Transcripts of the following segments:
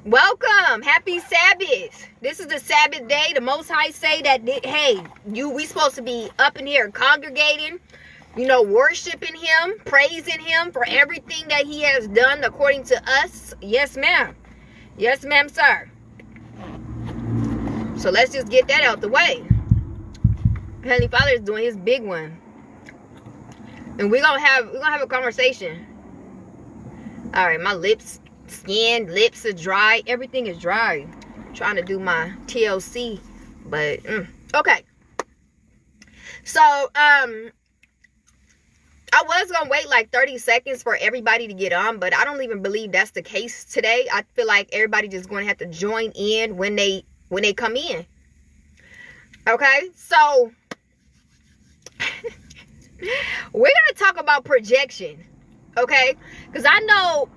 Welcome. Happy Sabbath. This is the Sabbath day. The Most High say that, hey, we supposed to be up in here congregating, worshiping him, praising him for everything that he has done according to us. Yes, ma'am. Yes, ma'am, sir. So let's just get that out the way. Heavenly Father is doing his big one. And we're gonna have a conversation. All right, my lips are dry. Everything is dry. I'm trying to do my TLC, but okay. So I was gonna wait like 30 seconds for everybody to get on, but I don't even believe that's the case today. I feel like everybody just going to have to join in when they come in. Okay, so we're gonna talk about projection. Okay, because I know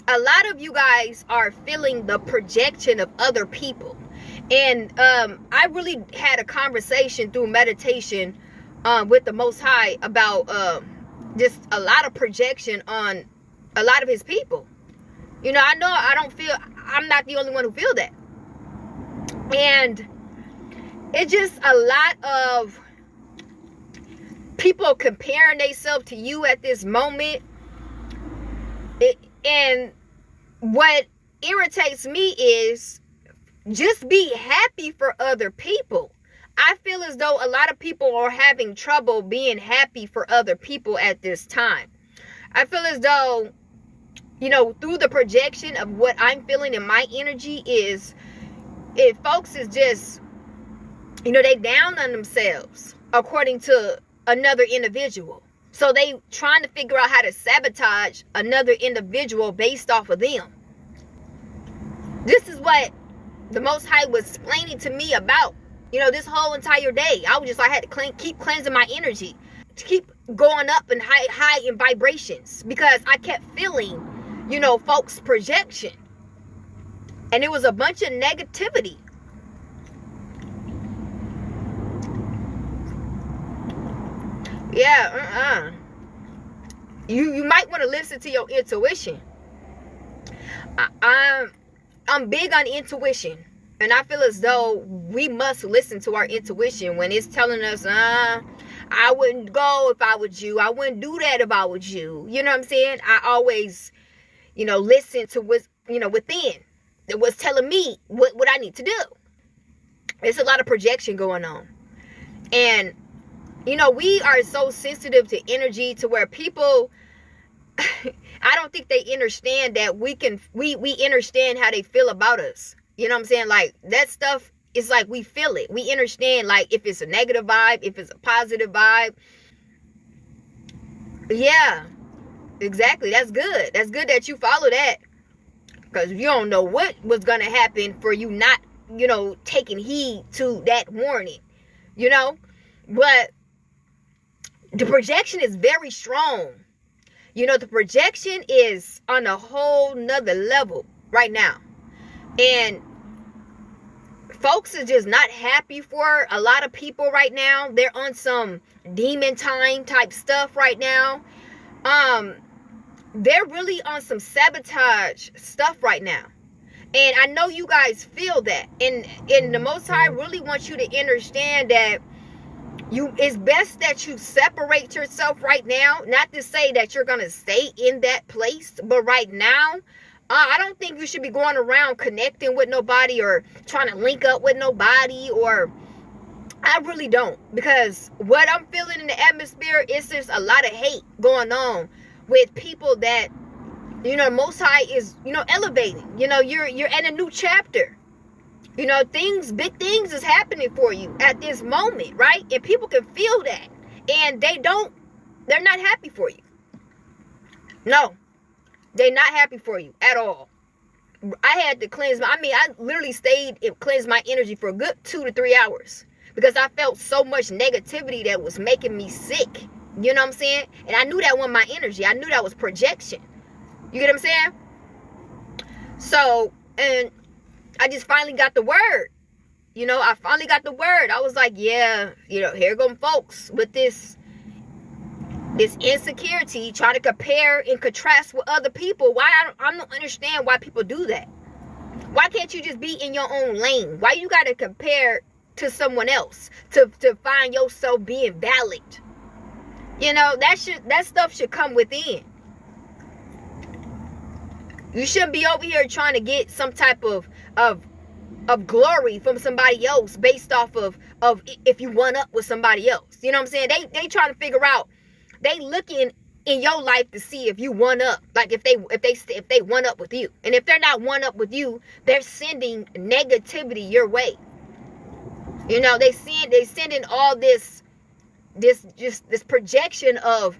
a lot of you guys are feeling the projection of other people. And I really had a conversation through meditation with the Most High about just a lot of projection on a lot of his people. I know I'm not the only one who feel that. And it's just a lot of people comparing themselves to you at this moment. And what irritates me is just be happy for other people. I feel as though a lot of people are having trouble being happy for other people at this time. I feel as though, through the projection of what I'm feeling in my energy is, if folks is just, they down on themselves according to another individual. So they trying to figure out how to sabotage another individual based off of them. This is what the Most High was explaining to me about, this whole entire day. I was just, I had to keep cleansing my energy, to keep going up and high in vibrations, because I kept feeling, folks' projection. And it was a bunch of negativity. Yeah, You might want to listen to your intuition. I'm big on intuition. And I feel as though we must listen to our intuition when it's telling us, I wouldn't go if I was you. I wouldn't do that if I was you. You know what I'm saying? I always, listen to what's, within. What's telling me what I need to do. There's a lot of projection going on. And we are so sensitive to energy to where people, I don't think they understand that we understand how they feel about us. You know what I'm saying? Like, that stuff is like, we feel it. We understand, like, if it's a negative vibe, if it's a positive vibe. Yeah, exactly. That's good. That's good that you follow that. Because you don't know what was going to happen for you not, taking heed to that warning. But the projection is very strong. The projection is on a whole nother level right now. And folks are just not happy for a lot of people right now. They're on some demon time type stuff right now. They're really on some sabotage stuff right now. And I know you guys feel that. And the Most High really wants you to understand that it's best that you separate yourself right now. Not to say that you're going to stay in that place, but right now, I don't think you should be going around connecting with nobody or trying to link up with nobody, or I really don't. Because what I'm feeling in the atmosphere is just a lot of hate going on with people that, Most High is, elevating. You're in a new chapter. Big things is happening for you at this moment, right? And people can feel that. And they're not happy for you. No, they're not happy for you at all. I had to cleanse I literally stayed and cleansed my energy for a good 2 to 3 hours. Because I felt so much negativity that was making me sick. You know what I'm saying? And I knew that wasn't my energy. I knew that was projection. You get what I'm saying? So, and I just finally got the word. I finally got the word. I was like, yeah, here come folks with this insecurity, trying to compare and contrast with other people. I don't understand why people do that. Why can't you just be in your own lane? Why you got to compare to someone else to find yourself being valid? You know, that stuff should come within. You shouldn't be over here trying to get some type of glory from somebody else based off of if you one up with somebody else. You know what I'm saying? They trying to figure out, they looking in your life to see if you one up, like if they one up with you. And if they're not one up with you, they're sending negativity your way. You know, they sending all this projection of,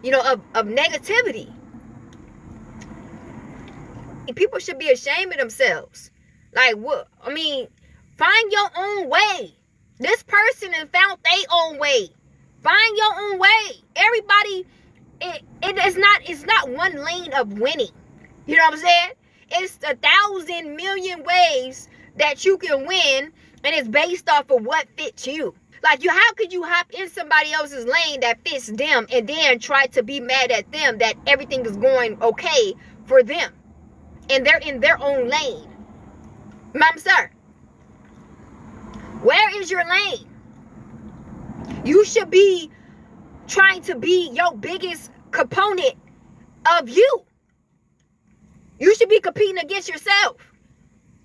you know, of negativity. And people should be ashamed of themselves. Like, what? I mean, find your own way. This person has found their own way. Find your own way. Everybody, it's not one lane of winning. You know what I'm saying? It's 1,000 million ways that you can win, and it's based off of what fits you. Like, how could you hop in somebody else's lane that fits them and then try to be mad at them that everything is going okay for them and they're in their own lane? Ma'am, sir, where is your lane? You should be trying to be your biggest component of you. You should be competing against yourself,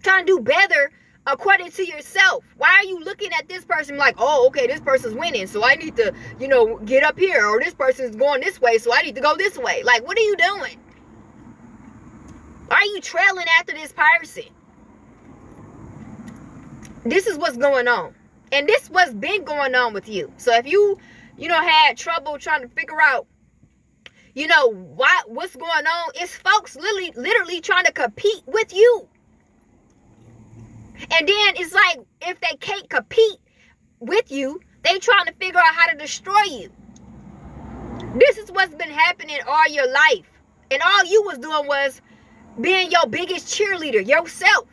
trying to do better according to yourself. Why are you looking at this person like, oh, okay, this person's winning, so I need to, you know, get up here, or this person's going this way, so I need to go this way? Like, what are you doing? Why are you trailing after this person? This is what's going on. And this what's been going on with you. So if you had trouble trying to figure out, you know, what's going on, it's folks literally trying to compete with you. And then it's like, if they can't compete with you, they trying to figure out how to destroy you. This is what's been happening all your life. And all you was doing was being your biggest cheerleader, yourself.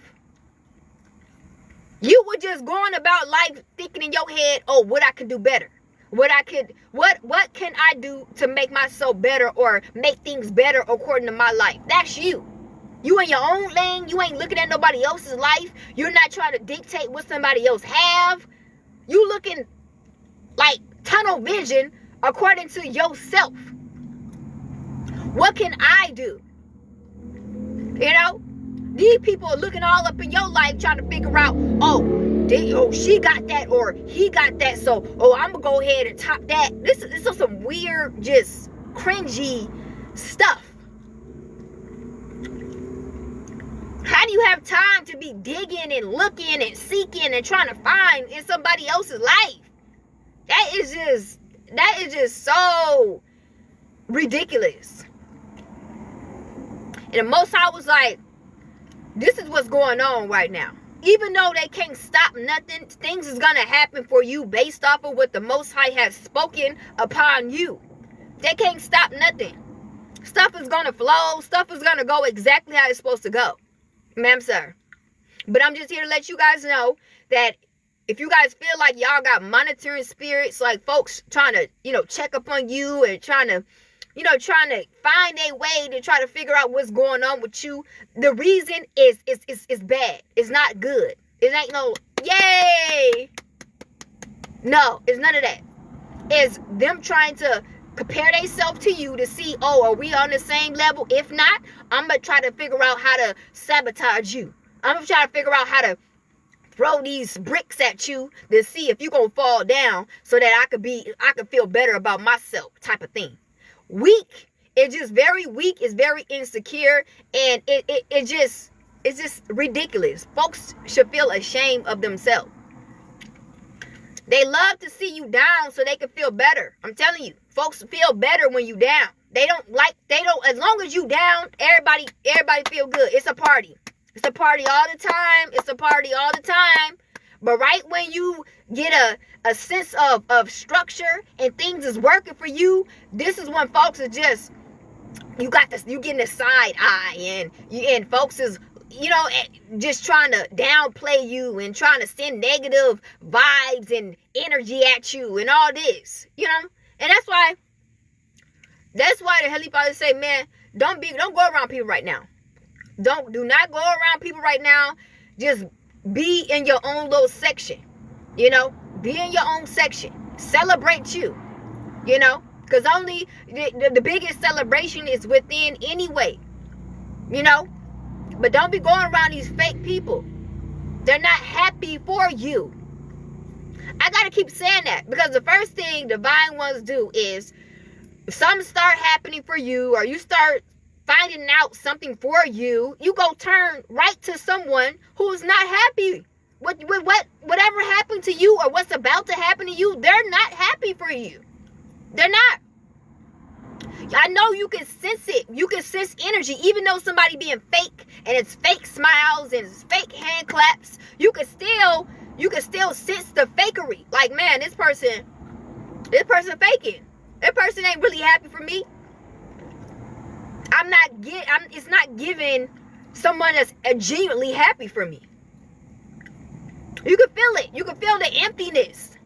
You were just going about life thinking in your head, oh, what I can do better. What can I do to make myself better or make things better according to my life? That's you. You in your own lane. You ain't looking at nobody else's life. You're not trying to dictate what somebody else have. You looking like tunnel vision according to yourself. What can I do? You know? These people are looking all up in your life trying to figure out, she got that or he got that, so I'm gonna go ahead and top that. This is some weird, just cringy stuff. How do you have time to be digging and looking and seeking and trying to find in somebody else's life? That is just so ridiculous. And the Most High was like, this is what's going on right now. Even though they can't stop nothing, things is going to happen for you based off of what the Most High has spoken upon you. They can't stop nothing. Stuff is going to flow. Stuff is going to go exactly how it's supposed to go. Ma'am, sir. But I'm just here to let you guys know that if you guys feel like y'all got monitoring spirits, like folks trying to, check up on you and trying to find a way to try to figure out what's going on with you, the reason is bad. It's not good. It ain't no, yay! No, it's none of that. It's them trying to compare themselves to you to see, are we on the same level? If not, I'm going to try to figure out how to sabotage you. I'm going to try to figure out how to throw these bricks at you to see if you're going to fall down so that I could feel better about myself, type of thing. Weak. It's just very weak. It's very insecure. And it's just ridiculous. Folks should feel ashamed of themselves. They love to see you down so they can feel better. I'm telling you, folks feel better when you down. As long as you down, everybody feel good. It's a party. It's a party all the time. It's a party all the time. But right when you get a sense of structure and things is working for you, this is when folks are just, you getting a side eye, and folks is, just trying to downplay you and trying to send negative vibes and energy at you and all this, and that's why the Heavenly Father say, man, don't go around people right now. Do not go around people right now. Just be in your own little section. You know, be in your own section. Celebrate you. You know, because only the biggest celebration is within anyway. You know, but don't be going around these fake people. They're not happy for you. I gotta keep saying that, because the first thing divine ones do is, if something start happening for you, or you start finding out something for you, you go turn right to someone who's not happy with whatever happened to you, or what's about to happen to you. They're not happy for you. They're not. I know you can sense it. You can sense energy, even though somebody being fake, and it's fake smiles and it's fake hand claps. You can still sense the fakery. Like, man, this person faking. That person ain't really happy for me. It's not giving someone that's genuinely happy for me. You can feel it. You can feel the emptiness.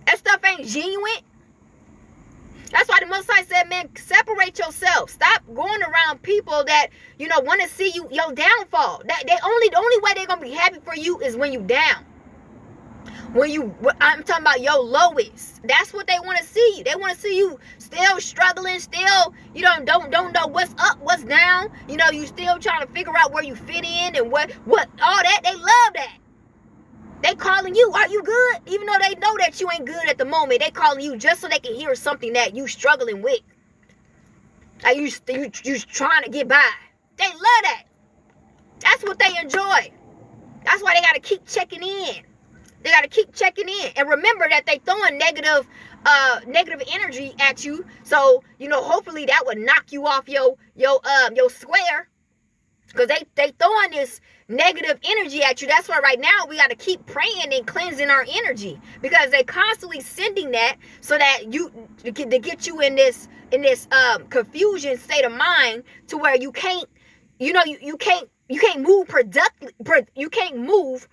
That stuff ain't genuine. That's why the Most High said, man, separate yourself. Stop going around people that, you know, want to see you, your downfall. The only way they're going to be happy for you is when you down. I'm talking about your lowest. That's what they want to see. They want to see you still struggling, still, you know, don't know what's up, what's down. You know, you still trying to figure out where you fit in and what, all that. They love that. They calling you, are you good? Even though they know that you ain't good at the moment, they calling you just so they can hear something that you struggling with. Like you trying to get by. They love that. That's what they enjoy. That's why they got to keep checking in. They got to keep checking in. And remember that they throwing negative energy at you. So, you know, hopefully that would knock you off your square. Because they throwing this negative energy at you. That's why right now we got to keep praying and cleansing our energy, because they constantly sending that so that you to get you in this confusion state of mind to where you can't, you know, you can't move you can't move.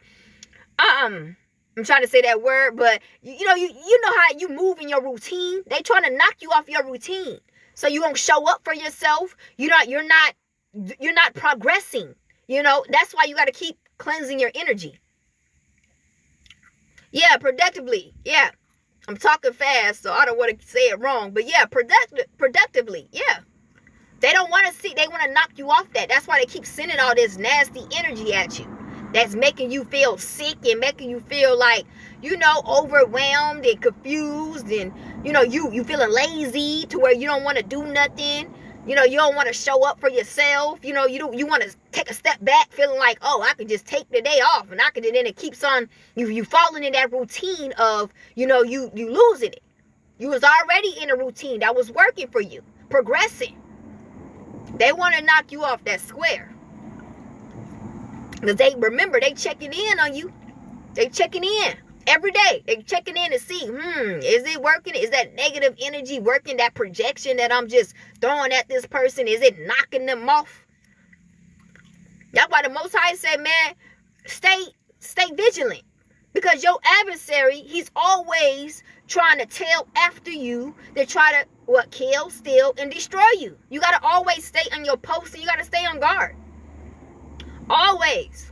I'm trying to say that word, but you know how you move in your routine. They trying to knock you off your routine, so you won't show up for yourself. You're not progressing. You know, that's why you got to keep cleansing your energy. Yeah, productively. Yeah. I'm talking fast, so I don't want to say it wrong. But yeah, productively. Yeah. They don't want to see, they want to knock you off that. That's why they keep sending all this nasty energy at you. That's making you feel sick and making you feel like, you know, overwhelmed and confused. And, you know, you feeling lazy to where you don't want to do nothing. You know, you don't want to show up for yourself. You know, you want to take a step back feeling like, oh, I can just take the day off. And then it keeps on, you falling in that routine of, you know, you losing it. You was already in a routine that was working for you, progressing. They want to knock you off that square. Because they checking in on you. They checking in. Every day, they checking in to see, is it working? Is that negative energy working? That projection that I'm just throwing at this person, is it knocking them off? That's why the Most High said, man, stay vigilant. Because your adversary, he's always trying to tail after you. They try to, kill, steal, and destroy you. You got to always stay on your post, and you got to stay on guard. Always.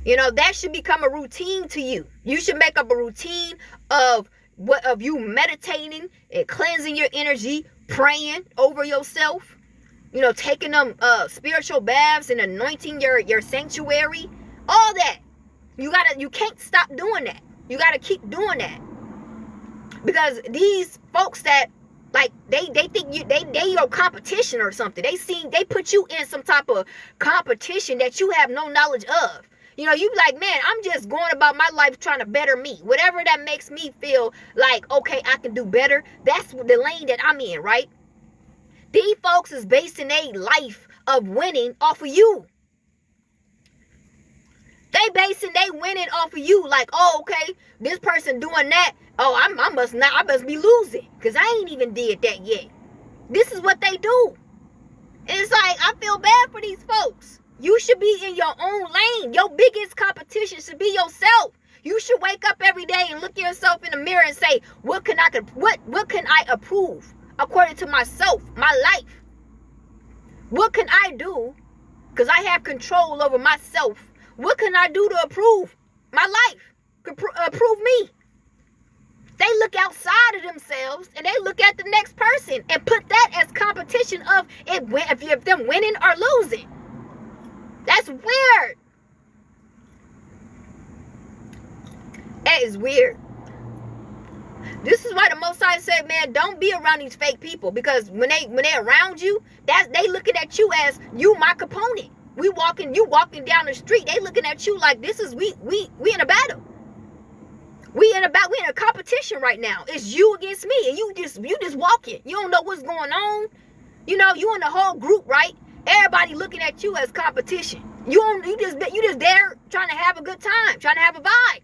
You know, that should become a routine to you. You should make up a routine of you meditating and cleansing your energy, praying over yourself, you know, taking them spiritual baths and anointing your sanctuary. All that. You can't stop doing that. You got to keep doing that. Because these folks that, like, they think they your competition or something. They put you in some type of competition that you have no knowledge of. You know, you be like, man, I'm just going about my life trying to better me. Whatever that makes me feel like, okay, I can do better. That's the lane that I'm in, right? These folks is basing their life of winning off of you. They basing they winning off of you. Like, oh, okay, this person doing that. Oh, I must be losing, because I ain't even did that yet. This is what they do. And it's like, I feel bad for these folks. You should be in your own lane. Your biggest competition should be yourself. You should wake up every day and look yourself in the mirror and say, what can I approve according to myself, my life? What can I do because I have control over myself. What can I do to improve my life? Improve me? They look outside of themselves and they look at the next person and put that as competition of if them winning or losing. That's weird. That is weird. This is why the Most High said, man, don't be around these fake people, because when they around you, they looking at you as you my component. You walking down the street, they looking at you like this is we in a battle. We in a competition right now. It's you against me, and you just walking. You don't know what's going on. You know, you in the whole group, right? Everybody looking at you as competition. You just there trying to have a good time, trying to have a vibe.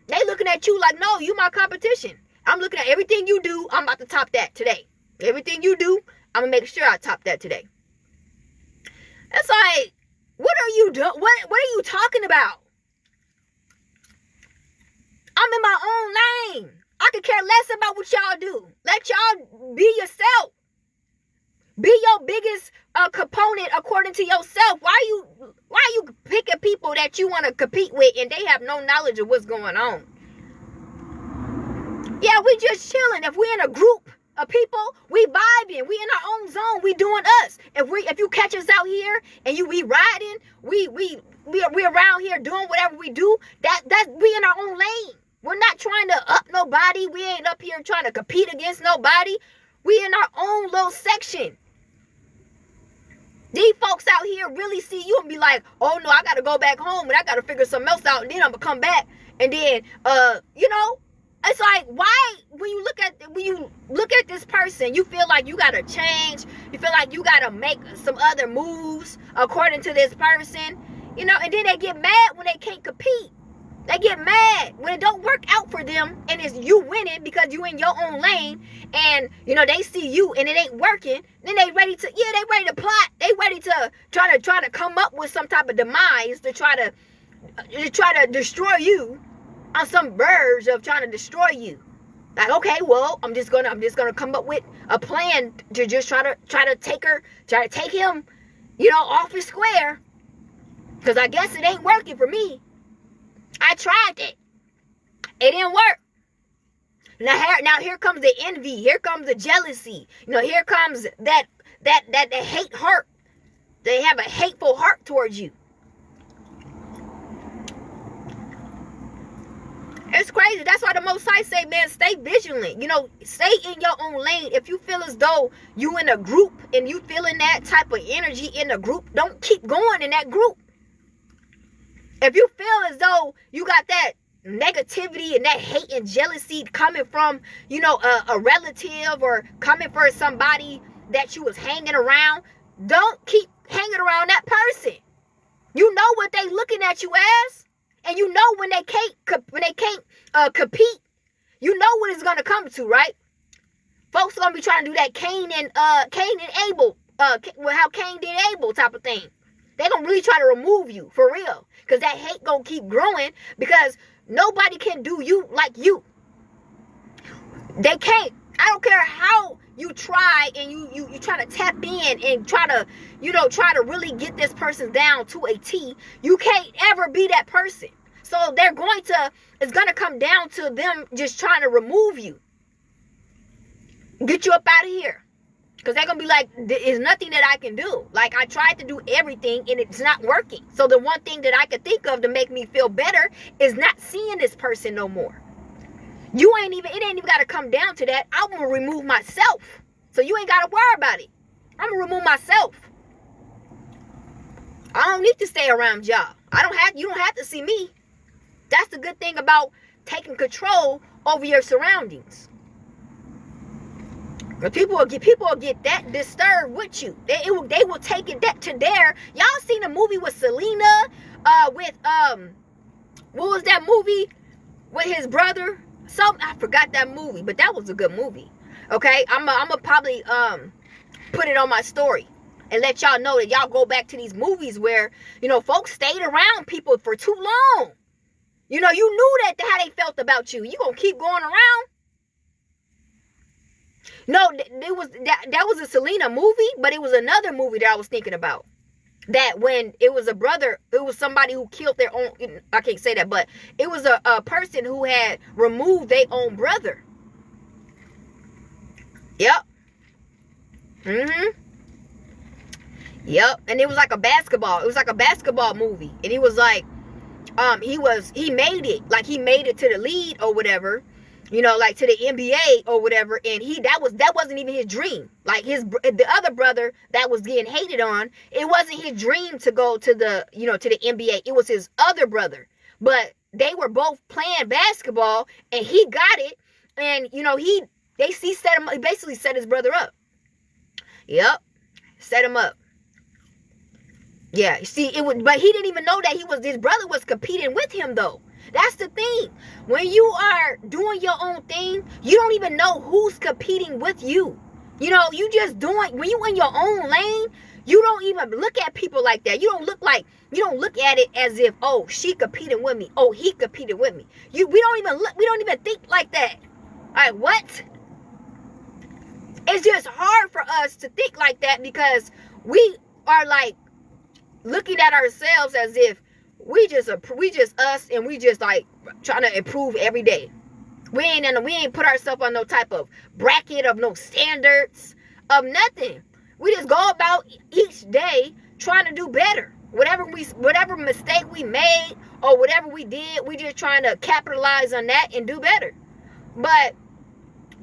They looking at you like, no, you my competition. I'm looking at everything you do. I'm about to top that today. Everything you do, I'm gonna make sure I top that today. It's like, what are you doing? What are you talking about? I'm in my own lane. I could care less about what y'all do. Let y'all be yourself. Be your biggest component according to yourself. Why are you picking people that you want to compete with and they have no knowledge of what's going on? Yeah, we just chilling. If we in a group of people, we vibing. We in our own zone. We doing us. If you catch us out here and we riding, we around here doing whatever we do. That we in our own lane. We're not trying to up nobody. We ain't up here trying to compete against nobody. We in our own little section. These folks out here really see you and be like, oh no, I gotta go back home and I gotta figure something else out, and then I'm gonna come back. And then you know, it's like, why when you look at this person, you feel like you gotta change, you feel like you gotta make some other moves according to this person, you know, and then they get mad when they can't compete. They get mad when it don't work out for them and it's you winning because you in your own lane, and you know they see you and it ain't working. Then they ready to plot. They ready to try to come up with some type of demise to try to destroy you, on some verge of trying to destroy you. Like, okay, well, I'm just gonna come up with a plan to just try to take him, you know, off his square, because I guess it ain't working for me. I tried it. It didn't work. Now here comes the envy. Here comes the jealousy. You know, here comes that hate heart. They have a hateful heart towards you. It's crazy. That's why the Most High say, man, stay vigilant. You know, stay in your own lane. If you feel as though you in a group and you feeling that type of energy in the group, don't keep going in that group. If you feel as though you got that negativity and that hate and jealousy coming from, you know, a relative or coming from somebody that you was hanging around, don't keep hanging around that person. You know what they looking at you as, and you know when they can't compete, you know what it's gonna come to, right? Folks are gonna be trying to do that Cain and Abel, how Cain did Abel type of thing. They're going to really try to remove you, for real. Because that hate going to keep growing, because nobody can do you like you. They can't. I don't care how you try and you try to tap in and try to really get this person down to a T. You can't ever be that person. So it's going to come down to them just trying to remove you. Get you up out of here. Because they're going to be like, there's nothing that I can do. Like, I tried to do everything and it's not working. So the one thing that I could think of to make me feel better is not seeing this person no more. It ain't even got to come down to that. I'm going to remove myself. So you ain't got to worry about it. I'm going to remove myself. I don't need to stay around y'all. You don't have to see me. That's the good thing about taking control over your surroundings. But people will get that disturbed with you. They will take it to their. Y'all seen a movie with Selena, what was that movie with his brother? I forgot that movie, but that was a good movie. Okay, I'm gonna probably put it on my story and let y'all know that y'all go back to these movies where, you know, folks stayed around people for too long. You know, you knew that how they felt about you. You gonna keep going around? No, that was a Selena movie, but it was another movie that I was thinking about. that when it was a brother, it was somebody who killed their own, I can't say that, but it was a person who had removed their own brother. Yep. Yep. And it was like a basketball. It was like a basketball movie. And he was like, he made it. Like he made it to the lead or whatever. You know, like to the NBA or whatever, and that wasn't even his dream. Like the other brother that was getting hated on, it wasn't his dream to go to the, you know, to the NBA. It was his other brother, but they were both playing basketball, and he got it, and you know he basically set his brother up. Yep, set him up. Yeah, see, but he didn't even know that his brother was competing with him though. That's the thing. When you are doing your own thing, you don't even know who's competing with you. You know, you just doing, when you in your own lane, you don't even look at people like that. You don't look at it as if, oh, she competing with me. Oh, he competed with me. We don't even think like that. Like, what? It's just hard for us to think like that because we are like looking at ourselves as if we just us, and we just like trying to improve every day. We ain't put ourselves on no type of bracket of no standards of nothing. We just go about each day trying to do better. Whatever mistake we made or whatever we did, we just trying to capitalize on that and do better. But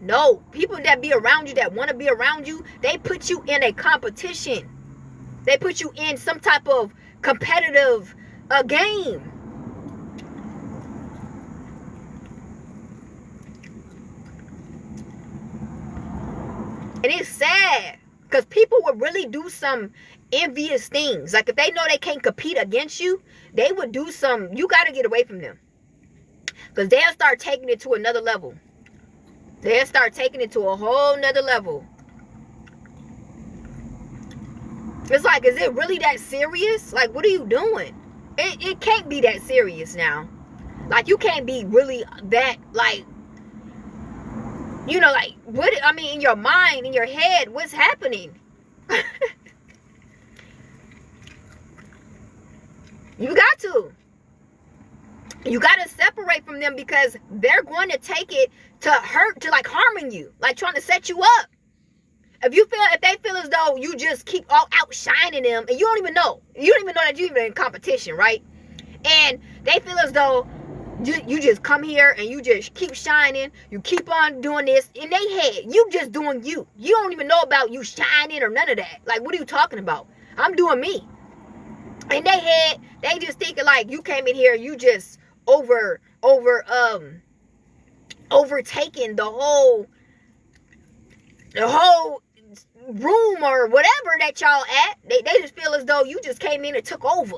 no, people that be around you, that want to be around you, they put you in a competition. They put you in some type of competitive game. And it's sad because people would really do some envious things. Like if they know they can't compete against you, they would do some, you got to get away from them. Because they'll start taking it to another level. They'll start taking it to a whole nother level. It's like, is it really that serious? Like, what are you doing? It can't be that serious now. Like, you can't be really that, like, you know, like, what, I mean, in your mind, in your head, what's happening? You got to. You got to separate from them because they're going to take it to hurt, to like harming you, like trying to set you up. If they feel as though you just keep outshining them and you don't even know that you're even in competition, right? And they feel as though you just come here and you just keep shining, you keep on doing this in their head. You just doing you. You don't even know about you shining or none of that. Like, what are you talking about? I'm doing me. In their head, they just thinking like you came in here, you just overtaking the whole room or whatever that y'all at. They just feel as though you just came in and took over.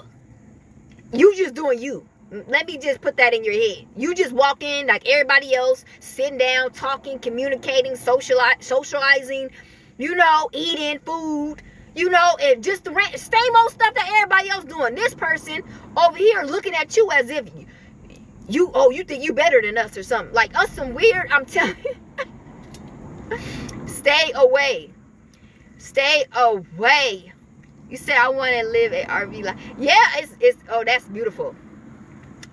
You just doing you. Let me just put that in your head. You just walk in like everybody else, sitting down, talking, communicating, socializing, you know, eating food, you know, and just the same old stuff that everybody else doing. This person over here looking at you as if you think you better than us or something. Like us some weird, I'm telling you. Stay away. Stay away. You say I want to live an RV life. Yeah, it's oh, that's beautiful.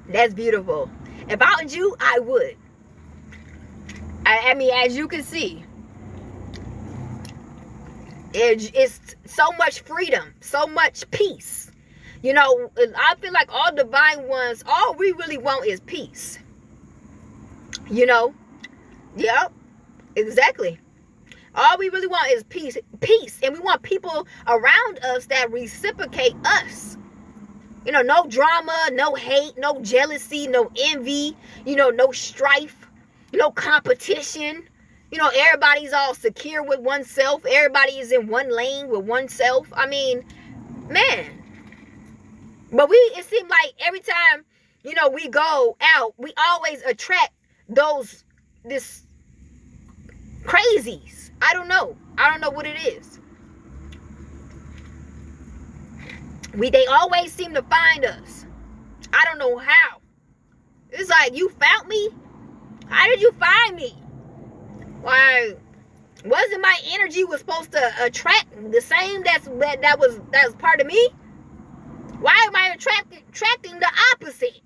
That's beautiful. If I was you, I would. I mean, as you can see, it's so much freedom, so much peace. You know, I feel like all divine ones, all we really want is peace. You know? Yep. Exactly. All we really want is peace. And we want people around us that reciprocate us. You know, no drama, no hate, no jealousy, no envy, you know, no strife, no competition. You know, everybody's all secure with oneself. Everybody is in one lane with oneself. I mean, man. But it seems like every time, you know, we go out, we always attract this crazies. I don't know what it is. They always seem to find us. I don't know how. It's like, you found me? How did you find me? Why, wasn't my energy was supposed to attract the same that was part of me? attracting the opposite.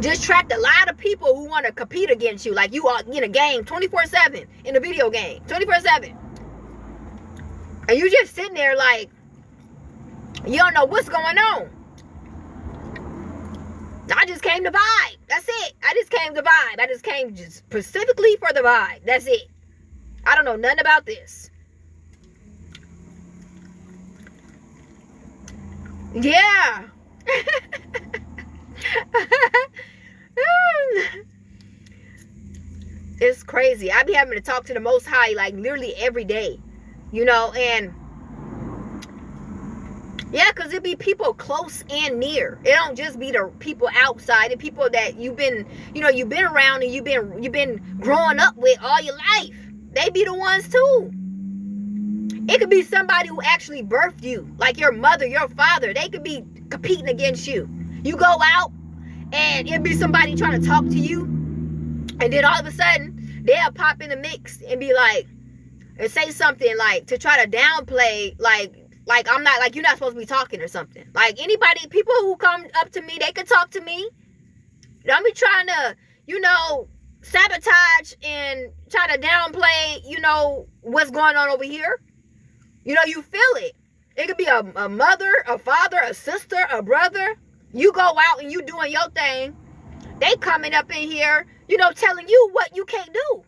Just attract a lot of people who want to compete against you. Like you are in a game 24/7, in a video game 24/7. And you just sitting there like, you don't know what's going on. I just came to vibe. That's it. I just came to vibe. I just came just specifically for the vibe. That's it. I don't know nothing about this. Yeah. It's crazy. I be having to talk to the Most High like literally every day, you know, and yeah, because it be people close and near. It don't just be the people outside, the people that you've been around and you've been growing up with all your life. They be the ones too. It could be somebody who actually birthed you, like your mother, your father. They could be competing against you. You go out and it'd be somebody trying to talk to you, and then all of a sudden they'll pop in the mix and be like, and say something like to try to downplay, like I'm not, like you're not supposed to be talking or something. Like anybody, people who come up to me, they can talk to me. Don't be trying to, sabotage and try to downplay, what's going on over here. You feel it. It could be a mother, a father, a sister, a brother. You go out and you doing your thing. They coming up in here, telling you what you can't do.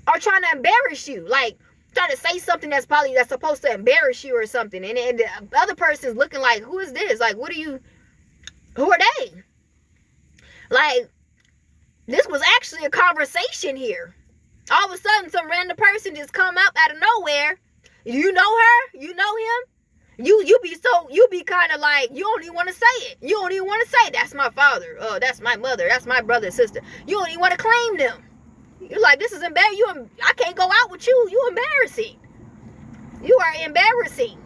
Or trying to embarrass you. Like, trying to say something that's supposed to embarrass you or something. And the other person's looking like, who is this? Like, who are they? Like, this was actually a conversation here. All of a sudden, some random person just come up out of nowhere. You know her? You know him? You be kind of like, you don't even want to say it. You don't even want to say, that's my father. Oh, that's my mother. That's my brother and sister. You don't even want to claim them. You're like, this is embarrassing. I can't go out with you. You embarrassing. You are embarrassing.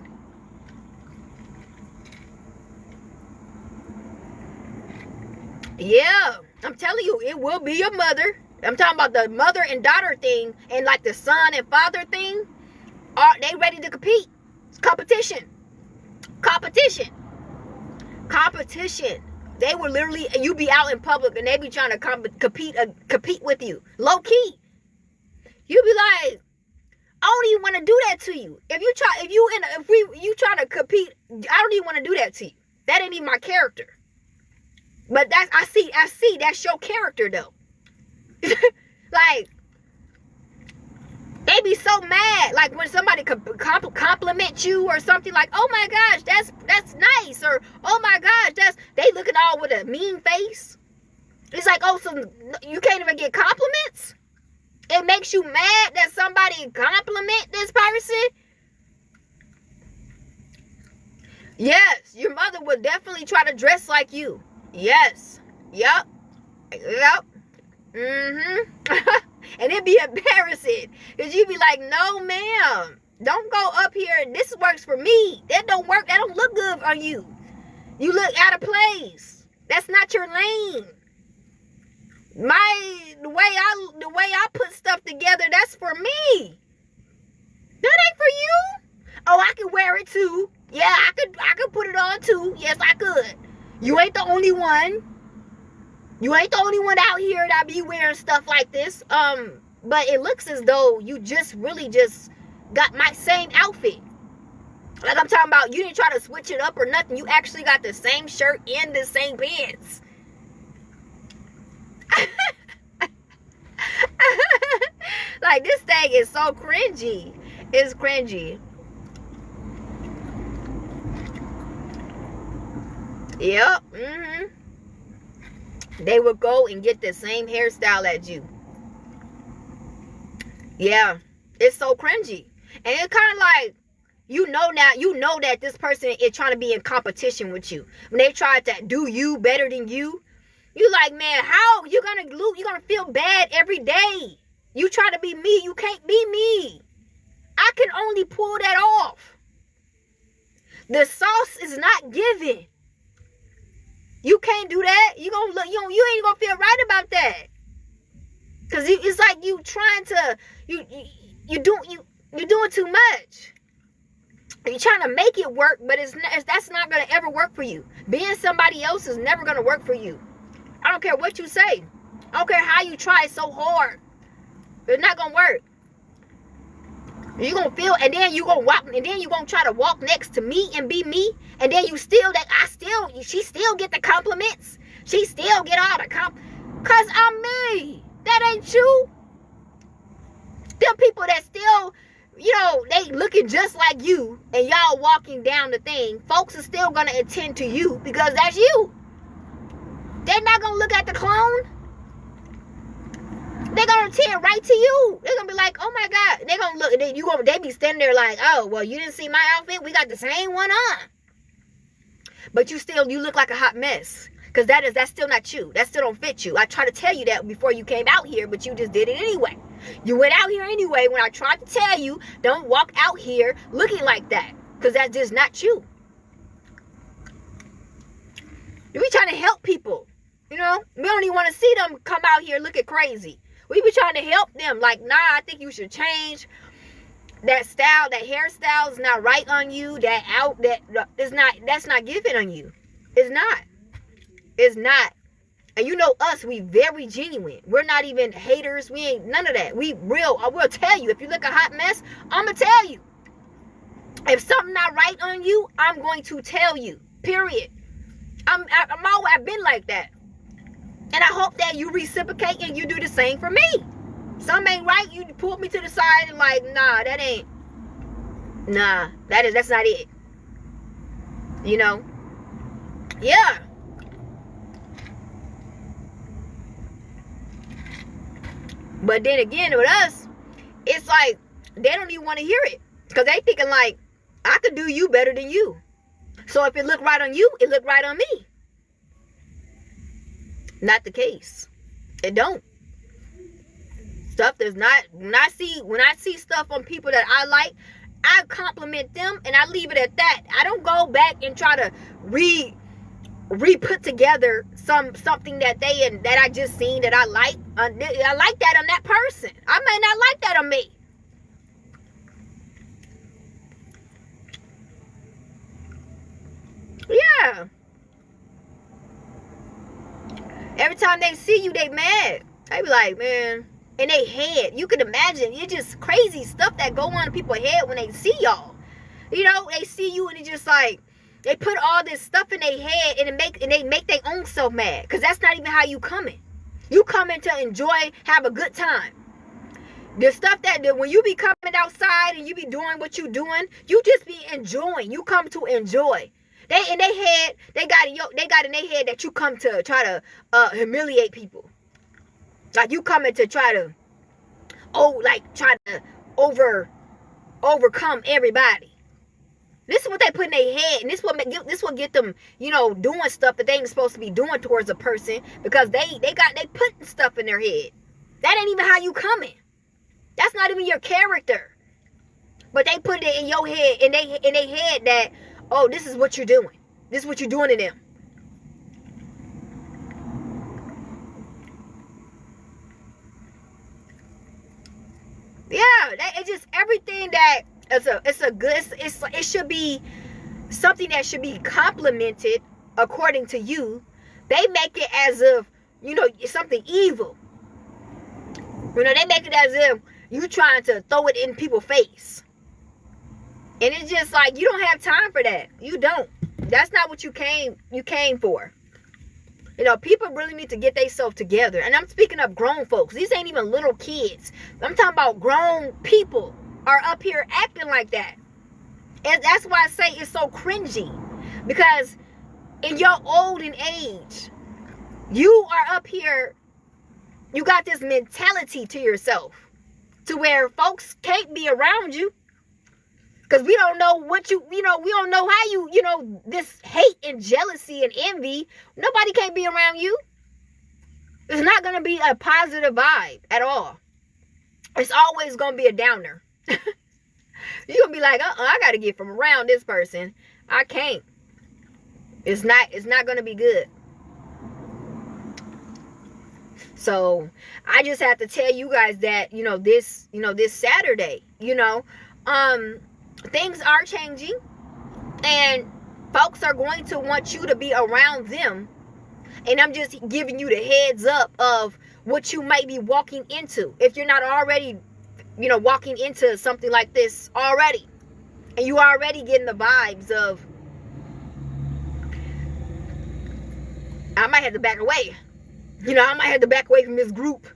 Yeah, I'm telling you, it will be your mother. I'm talking about the mother and daughter thing, and like the son and father thing. Are they ready to compete? It's competition. They will literally, you be out in public and they be trying to compete with you, low key. You be like, I don't even want to do that to you. If you trying to compete, I don't even want to do that to you. That ain't even my character. But I see that's your character though. Like, they be so mad, like when somebody compliment you or something, like, oh my gosh, that's nice, or oh my gosh, they looking all with a mean face. It's like, oh, so you can't even get compliments? It makes you mad that somebody compliment this person? Yes, your mother would definitely try to dress like you. Yes. Yep. And it'd be embarrassing, because you'd be like, no ma'am, don't go up here. This works for me. That don't work. That don't look good on you. You look out of place. That's not your lane. The way I put stuff together, that's for me. That ain't for you. Oh, I can wear it too. Yeah, I could put it on too. Yes, I could. You ain't the only one. You ain't the only one out here that be wearing stuff like this. But it looks as though you really just got my same outfit. Like I'm talking about, you didn't try to switch it up or nothing. You actually got the same shirt and the same pants. Like, this thing is so cringy. It's cringy. Yep. They would go and get the same hairstyle as you. Yeah. It's so cringy. And it's kind of like, you know that this person is trying to be in competition with you. When they try to do you better than you, you like, man, how you're gonna feel bad every day. You try to be me, you can't be me. I can only pull that off. The sauce is not given. You can't do that. You ain't gonna feel right about that. Cause it's like you trying to You're doing too much. You're trying to make it work, but that's not going to ever work for you. Being somebody else is never going to work for you. I don't care what you say. I don't care how you try so hard. It's not going to work. You're going to feel, and then you're going to walk, and then you're going to try to walk next to me and be me, and then she still get the compliments. She still get all the because I'm me. That ain't you. Them people that still, they looking just like you, and y'all walking down the thing, folks are still going to attend to you because that's you. They're not going to look at the clone. They're going to attend right to you. They're going to be like, oh my God. They're going to look, they be standing there like, oh, well, you didn't see my outfit? We got the same one on. But you look like a hot mess. Because that's still not you. That still don't fit you. I tried to tell you that before you came out here, but you just did it anyway. You went out here anyway when I tried to tell you, don't walk out here looking like that. Because that's just not you. You be trying to help people. We don't even want to see them come out here looking crazy. We be trying to help them. Like, nah, I think you should change that style. That hairstyle is not right on you. That's not giving on you. It's not. It's not. And you know us, we very genuine. We're not even haters. We ain't none of that. We real. I will tell you. If you look a hot mess, I'm going to tell you. If something not right on you, I'm going to tell you. Period. I've been like that. And I hope that you reciprocate and you do the same for me. Something ain't right, you pull me to the side and like, nah, that ain't. Nah, that's not it. Yeah. But then again, with us, it's like, they don't even want to hear it. Because they thinking like, I could do you better than you. So if it look right on you, it look right on me. Not the case. It don't. Stuff does not. When I see stuff on people that I like, I compliment them and I leave it at that. I don't go back and try to re-put together something that I just seen that I like. I like that on that person. I may not like that on me. Yeah. Every time they see you, they mad. They be like, man. In their head. You can imagine. It's just crazy stuff that go on in people's head when they see y'all. They see you and it's just like, they put all this stuff in their head and they make their own self mad. Because that's not even how you coming. You coming to enjoy, have a good time. The stuff that when you be coming outside and you be doing what you doing, you just be enjoying. You come to enjoy. They in their head, they got in their head that you come to try to humiliate people. Like you coming to try to overcome everybody. This is what they put in their head, and this what get them, doing stuff that they ain't supposed to be doing towards a person because they putting stuff in their head. That ain't even how you coming. That's not even your character. But they put it in your head, in their head that, oh, this is what you're doing. This is what you're doing to them. Yeah, it's just everything that it should be something that should be complimented according to you. They make it as if, it's something evil. They make it as if you trying to throw it in people's face. And it's just like, you don't have time for that. You don't. That's not what you came for. People really need to get themselves together. And I'm speaking of grown folks. These ain't even little kids. I'm talking about grown people are up here acting like that. And that's why I say it's so cringy. Because in your olden age, you are up here, you got this mentality to yourself. To where folks can't be around you. Because we don't know we don't know how you, this hate and jealousy and envy, nobody can be around you. It's not going to be a positive vibe at all. It's always going to be a downer. You're going to be like, I got to get from around this person. I can't. It's not going to be good. So I just have to tell you guys that, this Saturday, you know. Things are changing, and folks are going to want you to be around them. And I'm just giving you the heads up of what you might be walking into. If you're not already, walking into something like this already, and you already getting the vibes of, I might have to back away. I might have to back away from this group.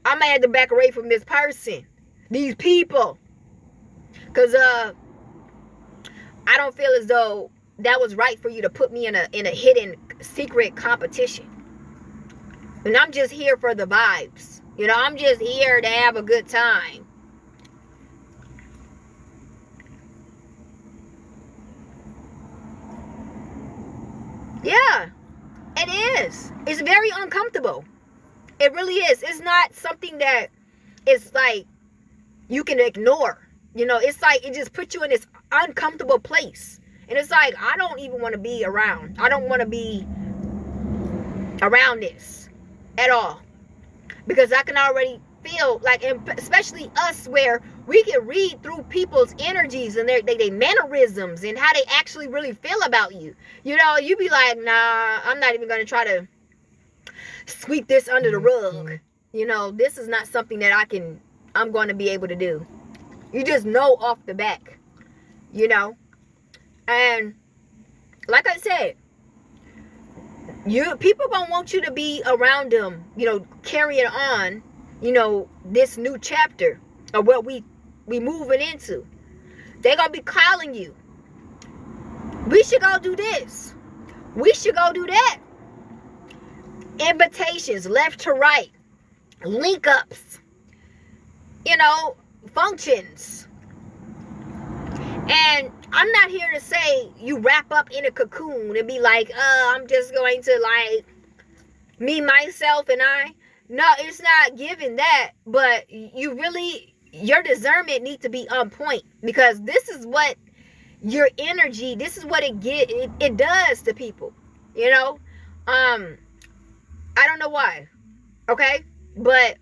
I might have to back away from this person, these people. Because I don't feel as though that was right for you to put me in a hidden secret competition. And I'm just here for the vibes. I'm just here to have a good time. Yeah, it is. It's very uncomfortable. It really is. It's not something that is like you can ignore. It's like it just puts you in this uncomfortable place. And it's like, I don't even want to be around. I don't want to be around this at all. Because I can already feel like, especially us, where we can read through people's energies and their mannerisms and how they actually really feel about you. You be like, nah, I'm not even going to try to sweep this under the rug. This is not something that I'm going to be able to do. You just know off the back, and like I said, people gonna want you to be around them, carrying on, this new chapter of what we moving into. They gonna be calling you. We should go do this. We should go do that. Invitations left to right, link ups, functions. And I'm not here to say you wrap up in a cocoon and be like, I'm just going to like me, myself, and I. No, it's not giving that. But your discernment needs to be on point, because this is what your energy, this is what it does to people. I don't know why. Okay? But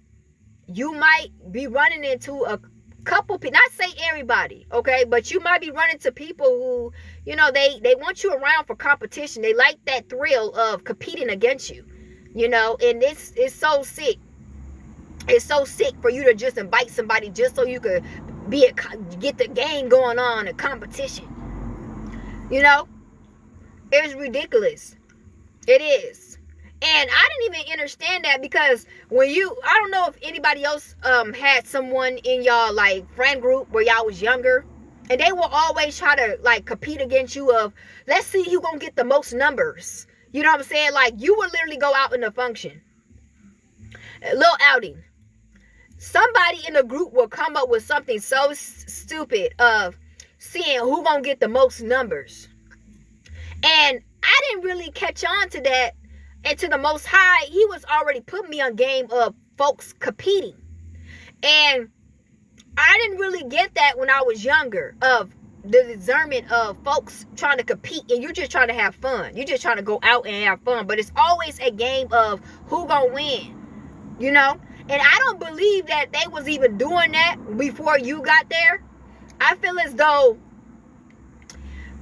you might be running into a couple people, not say everybody, okay, but you might be running to people who, they want you around for competition. They like that thrill of competing against you, and it's so sick. It's so sick for you to just invite somebody just so you could get the game going on, a competition. It's ridiculous. It is. And I didn't even understand that, because I don't know if anybody else had someone in y'all like friend group where y'all was younger, and they will always try to like compete against you of, let's see who gonna get the most numbers. You know what I'm saying? Like, you would literally go out in a function, a little outing. Somebody in the group will come up with something so stupid of seeing who gonna get the most numbers. And I didn't really catch on to that. And to the Most High, he was already putting me on game of folks competing. And I didn't really get that when I was younger, of the discernment of folks trying to compete, and you're just trying to have fun. You're just trying to go out and have fun. But it's always a game of who gonna win, And I don't believe that they was even doing that before you got there. I feel as though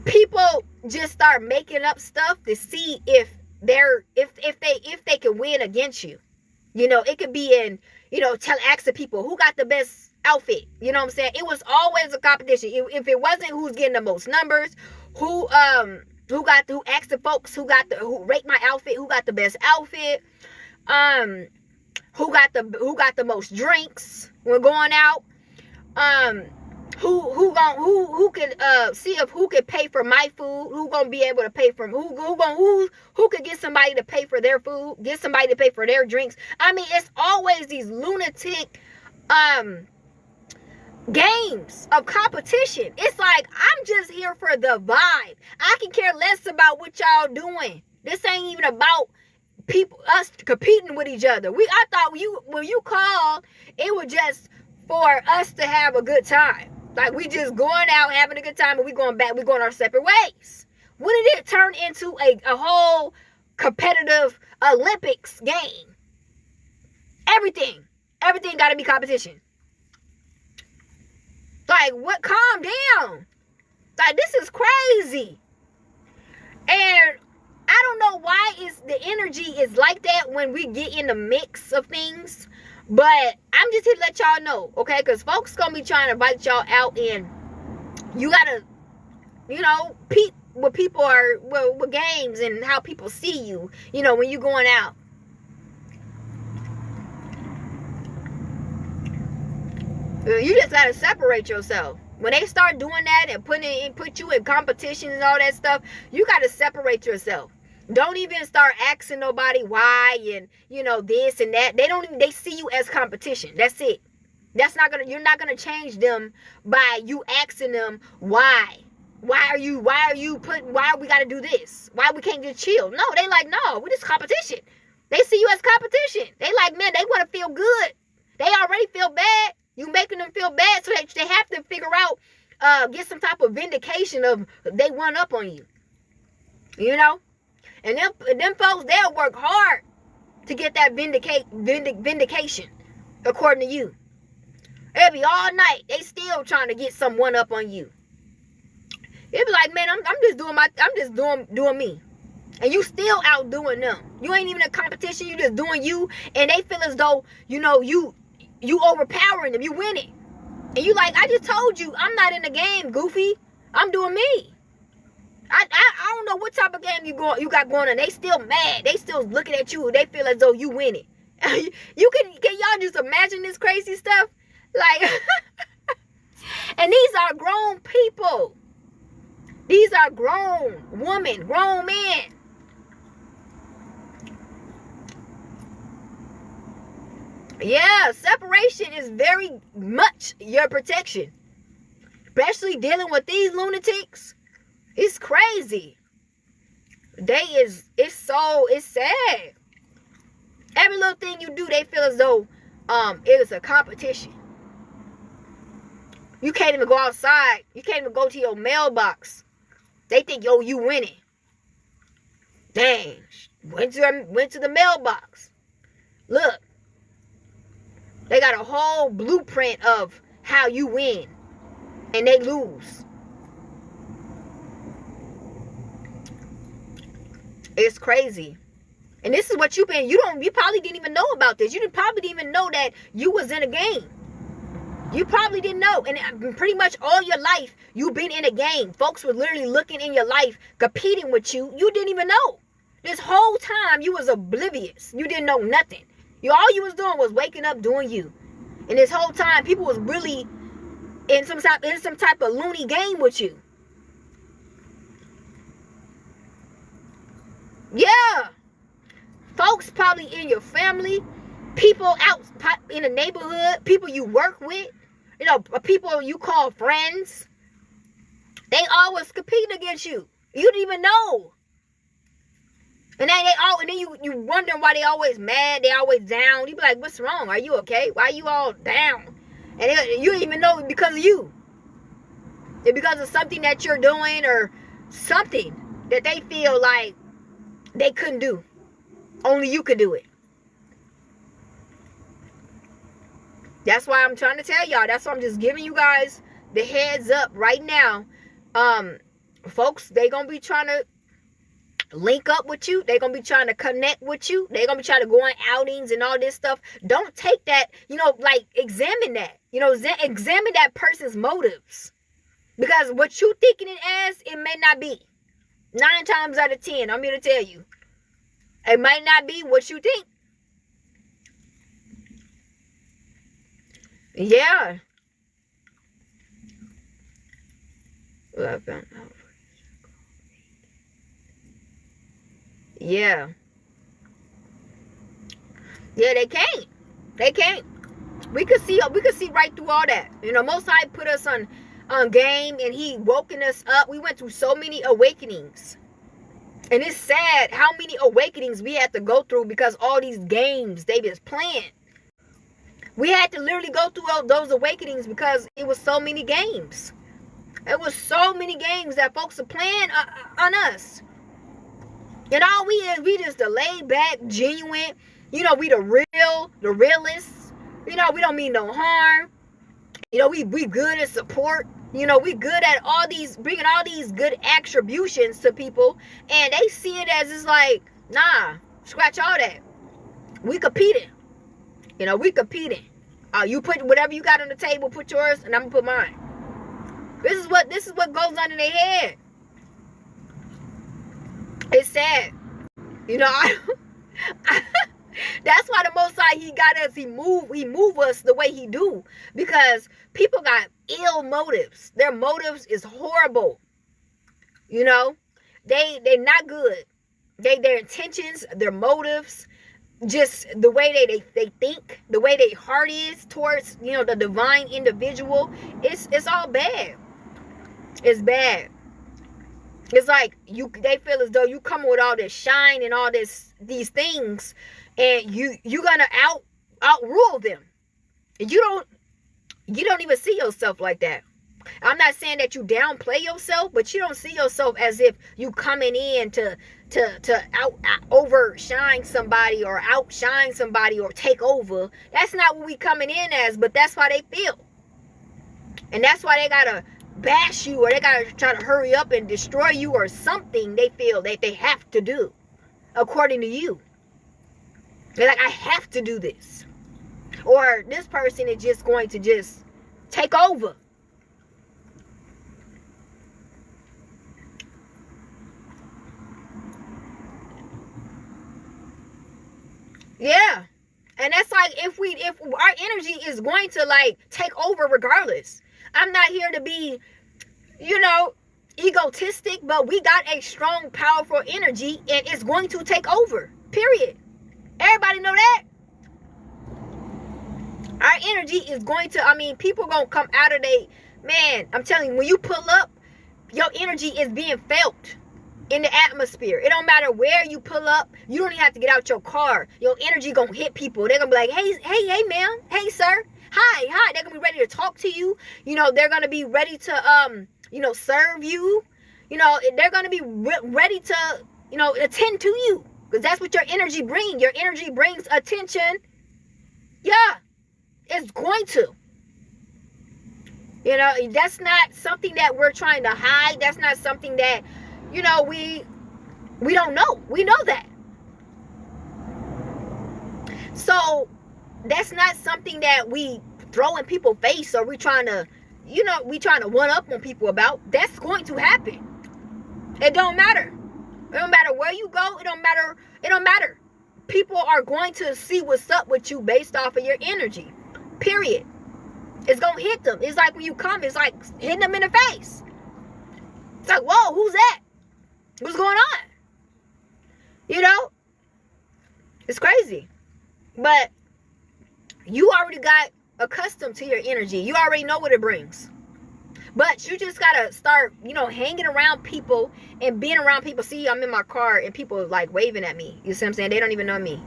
people just start making up stuff to see if they can win against you. It could be in, asking people who got the best outfit. You know what I'm saying? It was always a competition. If it wasn't who's getting the most numbers, who asked the folks who rate my outfit, who got the best outfit, who got the most drinks when going out, who could see if who could pay for my food, who gonna be able to pay for who could get somebody to pay for their food, get somebody to pay for their drinks. I mean, it's always these lunatic games of competition. It's like, I'm just here for the vibe. I can care less about what y'all doing. This ain't even about us competing with each other. I thought when you called, it was just for us to have a good time. Like, we just going out having a good time, and we going back, we going our separate ways. When did it turn into a whole competitive Olympics game? Everything got to be competition. So Like, what? Calm down. Like, this is crazy. And I don't know why the energy is like that when we get in the mix of things. But I'm just here to let y'all know, okay? Because folks gonna be trying to invite y'all out, and you gotta, peep what people are, with games and how people see you, when you going out. You just gotta separate yourself. When they start doing that and put you in competition and all that stuff, you gotta separate yourself. Don't even start asking nobody why and this and that. They see you as competition. That's it. You're not gonna change them by you asking them why. Why we gotta do this? Why we can't just chill? No, they like, no, we just competition. They see you as competition. They like, man, they wanna feel good. They already feel bad. You making them feel bad, so they have to figure out, get some type of vindication of they one up on you. And them folks, they'll work hard to get that vindication, according to you. It'll be all night. They still trying to get some one up on you. It'll be like, man, I'm just doing me. And you still outdoing them. You ain't even in competition, you just doing you, and they feel as though, you overpowering them, you winning. And you like, I just told you, I'm not in the game, goofy. I'm doing me. I don't know what type of game you got going on. They still mad. They still looking at you. They feel as though you winning. Can y'all just imagine this crazy stuff? Like, and these are grown people. These are grown women, grown men. Yeah, separation is very much your protection. Especially dealing with these lunatics. It's crazy. It's sad. Every little thing you do, they feel as though it is a competition. You can't even go outside. You can't even go to your mailbox. They think, yo, you winning. Dang. Went to the mailbox. Look. They got a whole blueprint of how you win. And they lose. It's crazy. And this is what you probably didn't even know about this. You probably didn't even know that you was in a game. You probably didn't know. And pretty much all your life, you've been in a game. Folks were literally looking in your life, competing with you. You didn't even know. This whole time, you was oblivious. You didn't know nothing. All you was doing was waking up doing you. And this whole time, people was really in some type of loony game with you. Yeah. Folks probably in your family, people out in the neighborhood, people you work with, people you call friends. They always compete against you. You didn't even know. And then you wondering why they always mad, they always down. You be like, what's wrong? Are you okay? Why are you all down? And you don't even know it's because of you. It's because of something that you're doing or something that they feel like they couldn't do. Only you could do it. That's why I'm trying to tell y'all. That's why I'm just giving you guys the heads up right now. Folks, they gonna be trying to link up with you. They're gonna be trying to connect with you. They're gonna be trying to go on outings and all this stuff. Don't take that, examine that. Examine that person's motives. Because what you thinking it as, it may not be. 9 times out of 10, I'm here to tell you. It might not be what you think. Yeah. Well, I found out. Yeah. Yeah, they can't. They can't. We could see right through all that. Most High put us on game, and he woken us up. We went through so many awakenings. And it's sad how many awakenings we had to go through because all these games they was playing. We had to literally go through all those awakenings because it was so many games. It was so many games that folks are playing on us. And all we just the laid back, genuine, we the realists. We don't mean no harm. You know, we good at support. You know, we good at all these, bringing all these good attributions to people, and they see it as, it's like, nah, scratch all that. We competing. You know, we competing. You put whatever you got on the table, put yours, and I'm gonna put mine. This is what goes on in their head. It's sad. You know, that's why the Most High, he got us, he move us the way he do, because people got ill motives. Their motives is horrible. You know, they're not good. Their intentions, their motives, just the way they think, the way their heart is towards, you know, the divine individual, it's all bad. It's bad. It's like they feel as though you come with all this shine and all these things, and you gonna outrule them. And you don't even see yourself like that. I'm not saying that you downplay yourself, but you don't see yourself as if you coming in to overshine somebody or outshine somebody or take over. That's not what we coming in as, but that's why they feel. And that's why they gotta bash you, or they gotta try to hurry up and destroy you, or something they feel that they have to do according to you. They're like, I have to do this. Or this person is just going to just take over. Yeah. And that's like, if our energy is going to like take over regardless. I'm not here to be, you know, egotistic, but we got a strong, powerful energy, and it's going to take over. Period. Everybody know that. Our energy is going to, I mean, people gonna come out of man, I'm telling you, when you pull up, your energy is being felt in the atmosphere. It don't matter where you pull up. You don't even have to get out your car. Your energy gonna hit people. They're gonna be like, hey, ma'am, hey, sir, hi. They're gonna be ready to talk to you. You know, they're gonna be ready to, you know, serve you. You know, they're gonna be ready to, you know, attend to you, because that's what your energy brings. Your energy brings attention. Yeah, it's going to. You know, that's not something that we're trying to hide. That's not something that, you know, we don't know. We know that. So that's not something that we throw in people's face, or we trying to, you know, we trying to one up on people about. That's going to happen. It don't matter. It don't matter where you go. It don't matter. It don't matter. People are going to see what's up with you based off of your energy. Period. It's going to hit them. It's like when you come, it's like hitting them in the face. It's like, whoa, who's that? What's going on? You know? It's crazy. But you already got accustomed to your energy. You already know what it brings. But you just got to start, you know, hanging around people and being around people. See, I'm in my car and people like waving at me. You see what I'm saying? They don't even know me.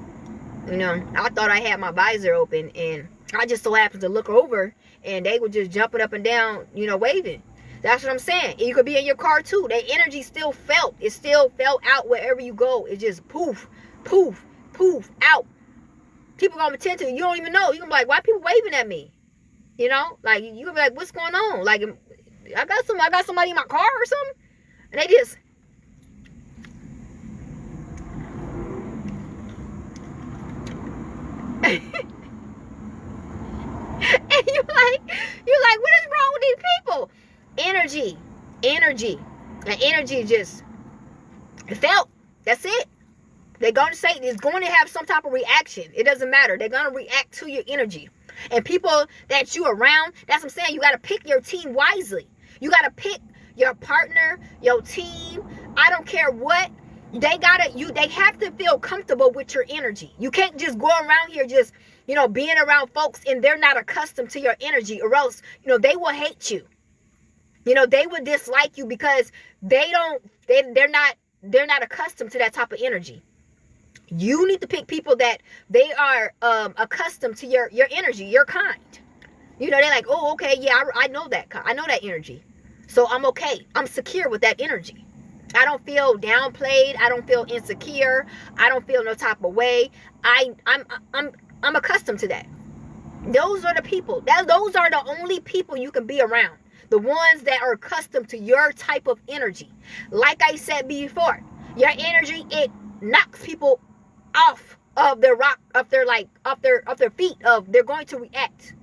You know, I thought I had my visor open, and I just so happened to look over, and they were just jumping up and down, you know, waving. That's what I'm saying. You could be in your car too. That energy still felt. It still felt out wherever you go. It just poof, poof, poof, out. People gonna attend to you. You don't even know. You gonna be like, why are people waving at me? You know, like you gonna be like, what's going on? Like, I got somebody in my car or something, and they just. And you're like, what is wrong with these people? Energy. The energy just felt. That's it. They're going to say, it's going to have some type of reaction. It doesn't matter. They're going to react to your energy. And people that you around, that's what I'm saying. You got to pick your team wisely. You got to pick your partner, your team. I don't care what. They have to feel comfortable with your energy. You can't just go around here just, you know, being around folks and they're not accustomed to your energy, or else, you know, they will hate you. You know, they would dislike you because they're not accustomed to that type of energy. You need to pick people that they are accustomed to your energy, your kind. You know, they're like, oh, okay, yeah, I know that. I know that energy. So I'm okay. I'm secure with that energy. I don't feel downplayed. I don't feel insecure. I don't feel no type of way. I'm accustomed to that. Those are the people. Those are the only people you can be around. The ones that are accustomed to your type of energy. Like I said before, your energy, it knocks people off of their rock, off their feet. They're going to react.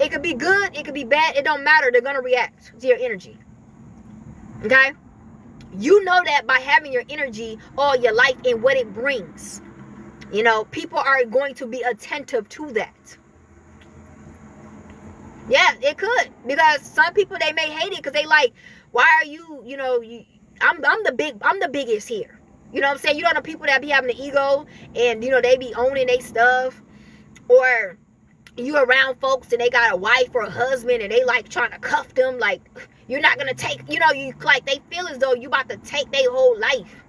It could be good, it could be bad. It don't matter. They're gonna react to your energy. Okay? You know that by having your energy all your life and what it brings. You know, people are going to be attentive to that. Yeah, it could. Because some people, they may hate it because they like, why are you, I'm the biggest here. You know what I'm saying? You know the people that be having the ego and, they be owning their stuff. Or you around folks and they got a wife or a husband and they like trying to cuff them. Like, you're not going to take, you like they feel as though you about to take their whole life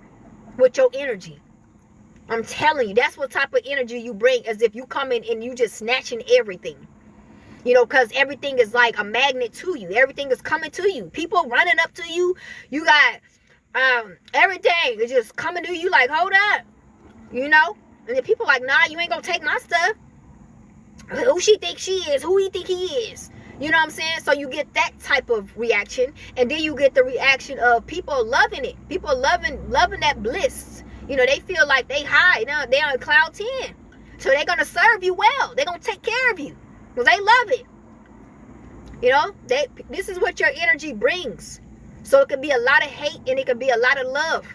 with your energy. I'm telling you, that's what type of energy you bring, as if you come in and you just snatching everything. Because everything is like a magnet to you. Everything is coming to you. People running up to you. You got everything is just coming to you like, hold up. And then people like, nah, you ain't gonna take my stuff. Who she think she is? Who he think he is? You know what I'm saying? So you get that type of reaction. And then you get the reaction of people loving it. People loving that bliss. They feel like they high. They on cloud 10. So they're going to serve you well. They're going to take care of you. Because they love it. This is what your energy brings. So it could be a lot of hate and it could be a lot of love.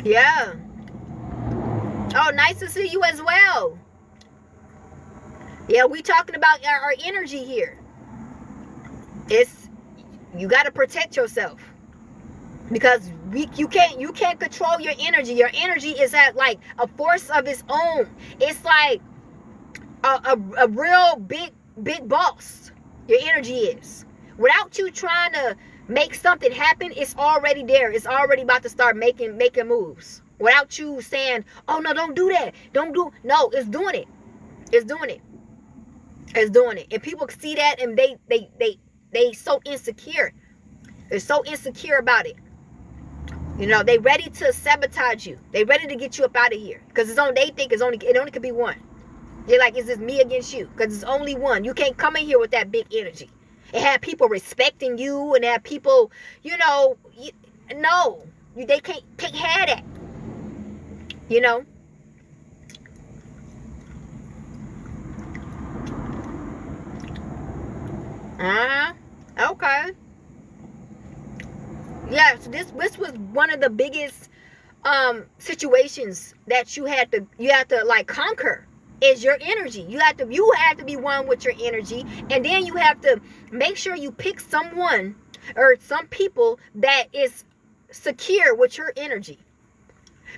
Yeah. Oh, nice to see you as well. Yeah, we talking about our energy here. You got to protect yourself. Because you can't control your energy. Your energy is at like a force of its own. It's like a real big boss. Your energy is. Without you trying to make something happen, it's already there. It's already about to start making moves. Without you saying, oh no, don't do that. No, it's doing it. It's doing it. It's doing it. And people see that and they so insecure. They're so insecure about it. They ready to sabotage you. They ready to get you up out of here. Because it only could be one. They're like, is this me against you? Because it's only one. You can't come in here with that big energy. And have people respecting you and have people, no. They can't have that. Okay. Yeah, so this was one of the biggest situations that you had to like conquer is your energy. You have to be one with your energy, and then you have to make sure you pick someone or some people that is secure with your energy.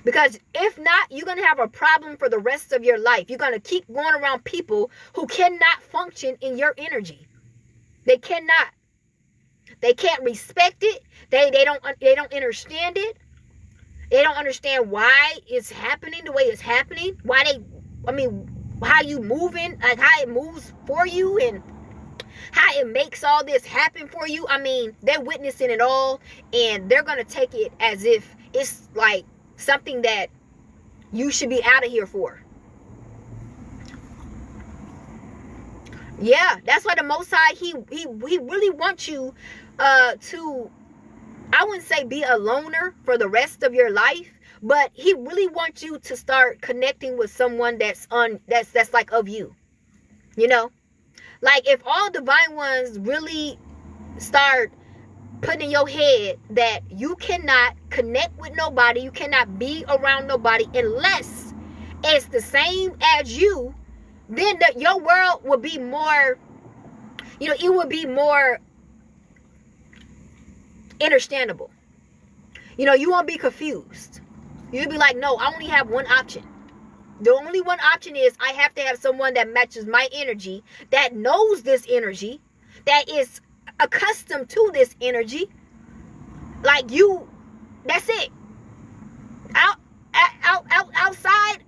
Because if not, you're going to have a problem for the rest of your life. You're going to keep going around people who cannot function in your energy. They cannot. They can't respect it. They don't understand it. They don't understand why it's happening the way it's happening. How you moving, like how it moves for you and how it makes all this happen for you. They're witnessing it all and they're going to take it as if it's like something that you should be out of here for. Yeah, that's why the Most High, he really wants you to, I wouldn't say be a loner for the rest of your life, but he really wants you to start connecting with someone that's like of you. Like if all divine ones really start putting in your head that you cannot connect with nobody, you cannot be around nobody unless it's the same as you, then your world will be more, it would be more understandable. You won't be confused. You'll be like, no, I only have one option. The only one option is I have to have someone that matches my energy, that knows this energy, that is accustomed to this energy. Like you, that's it. Outside,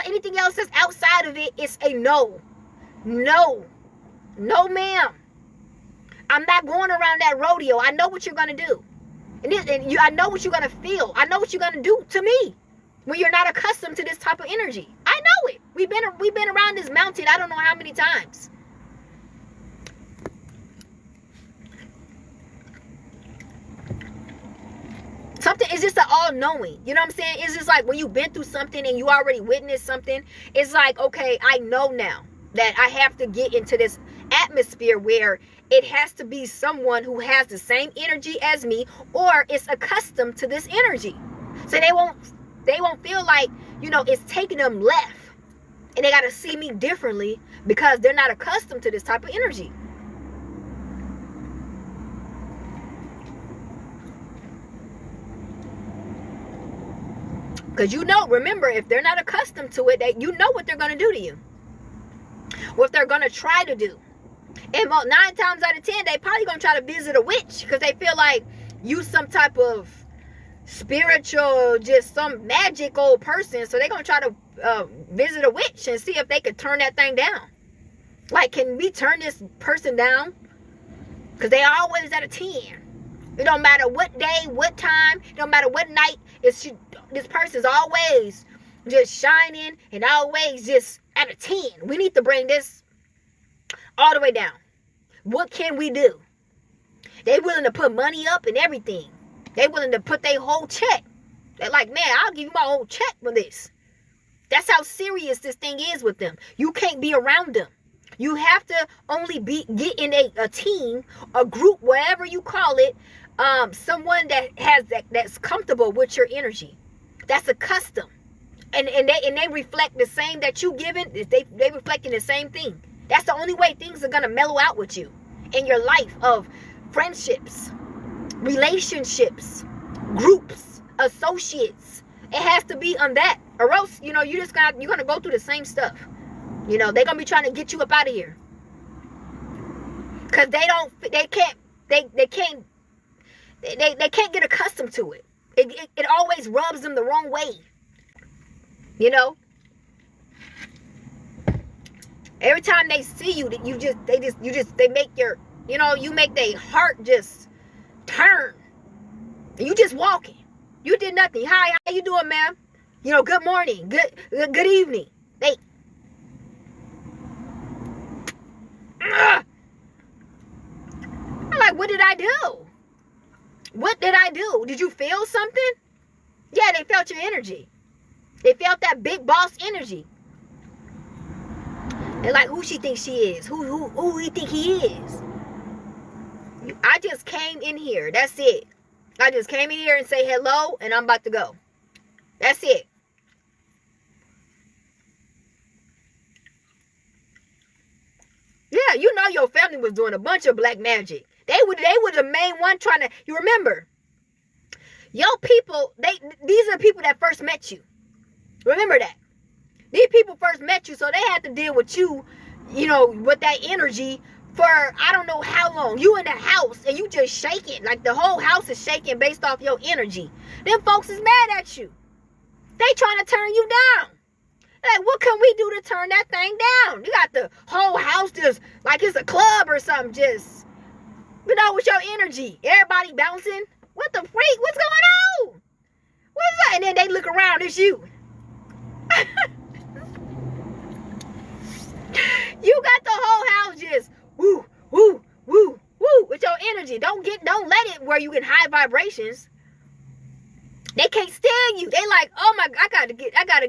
anything else that's outside of it is a no. No, ma'am. I'm not going around that rodeo. I know what you're going to do. I know what you're gonna feel. I know what you're gonna do to me when you're not accustomed to this type of energy. I know it. We've been around this mountain I don't know how many times. Something is just an all-knowing. You know what I'm saying? It's just like when you've been through something and you already witnessed something, it's like, okay, I know now that I have to get into this atmosphere where it has to be someone who has the same energy as me or is accustomed to this energy. So they won't feel like, it's taking them left. And they got to see me differently because they're not accustomed to this type of energy. Because remember, if they're not accustomed to it, that you know what they're going to do to you. What they're going to try to do. And 9 times out of 10, they probably going to try to visit a witch because they feel like you some type of spiritual, just some magical person. So they're going to try to visit a witch and see if they could turn that thing down. Like, can we turn this person down? Because they are always at a 10. It don't matter what day, what time, it don't matter what night. This person's always just shining and always just at a 10. We need to bring this all the way down. What can we do? They willing to put money up and everything. They willing to put their whole check. They're like, man, I'll give you my whole check for this. That's how serious this thing is with them. You can't be around them. You have to only get in a team, a group, whatever you call it, someone that's comfortable with your energy, that's accustomed, and they reflect the same that you giving. They reflecting the same thing. That's the only way things are gonna mellow out with you in your life of friendships, relationships, groups, associates. It has to be on that, or else you're gonna go through the same stuff. They're gonna be trying to get you up out of here because they can't get accustomed to it. It always rubs them the wrong way. Every time they see you, they make you make their heart just turn. And you just walking. You did nothing. Hi, how you doing, ma'am? Good morning. Good evening. I'm like, what did I do? What did I do? Did you feel something? Yeah, they felt your energy. They felt that big boss energy. They're like, who she thinks she is? Who he think he is? I just came in here. That's it. I just came in here and say hello, and I'm about to go. That's it. Yeah, your family was doing a bunch of black magic. They were the main one trying to. You remember? Your people, these are the people that first met you. Remember that. These people first met you, so they had to deal with you, with that energy for I don't know how long. You in the house and you just shaking. Like the whole house is shaking based off your energy. Them folks is mad at you. They trying to turn you down. Like, what can we do to turn that thing down? You got the whole house just like it's a club or something, just, with your energy. Everybody bouncing. What the freak? What's going on? What's that? And then they look around, it's you. You got the whole house just woo, woo, woo, woo with your energy. Don't let it where you get high vibrations. They can't stand you. They like, oh my,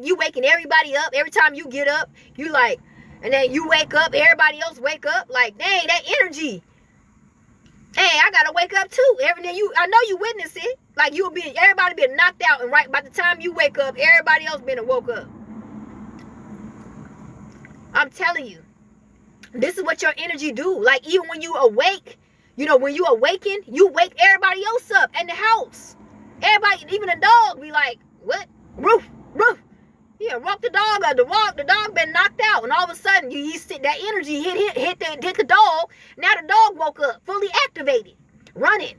you waking everybody up. Every time you get up, you like, and then you wake up, everybody else wake up. Like, dang, that energy. Hey, I gotta wake up too. I know you witness it. Like everybody been knocked out, and right by the time you wake up, everybody else been woke up. I'm telling you, this is what your energy do. Like even when you awake, when you awaken, you wake everybody else up in the house. Everybody, even the dog, be like, what? Roof, roof. Yeah, walk the dog out. The dog been knocked out, and all of a sudden, that energy hit the dog. Now the dog woke up, fully activated, running.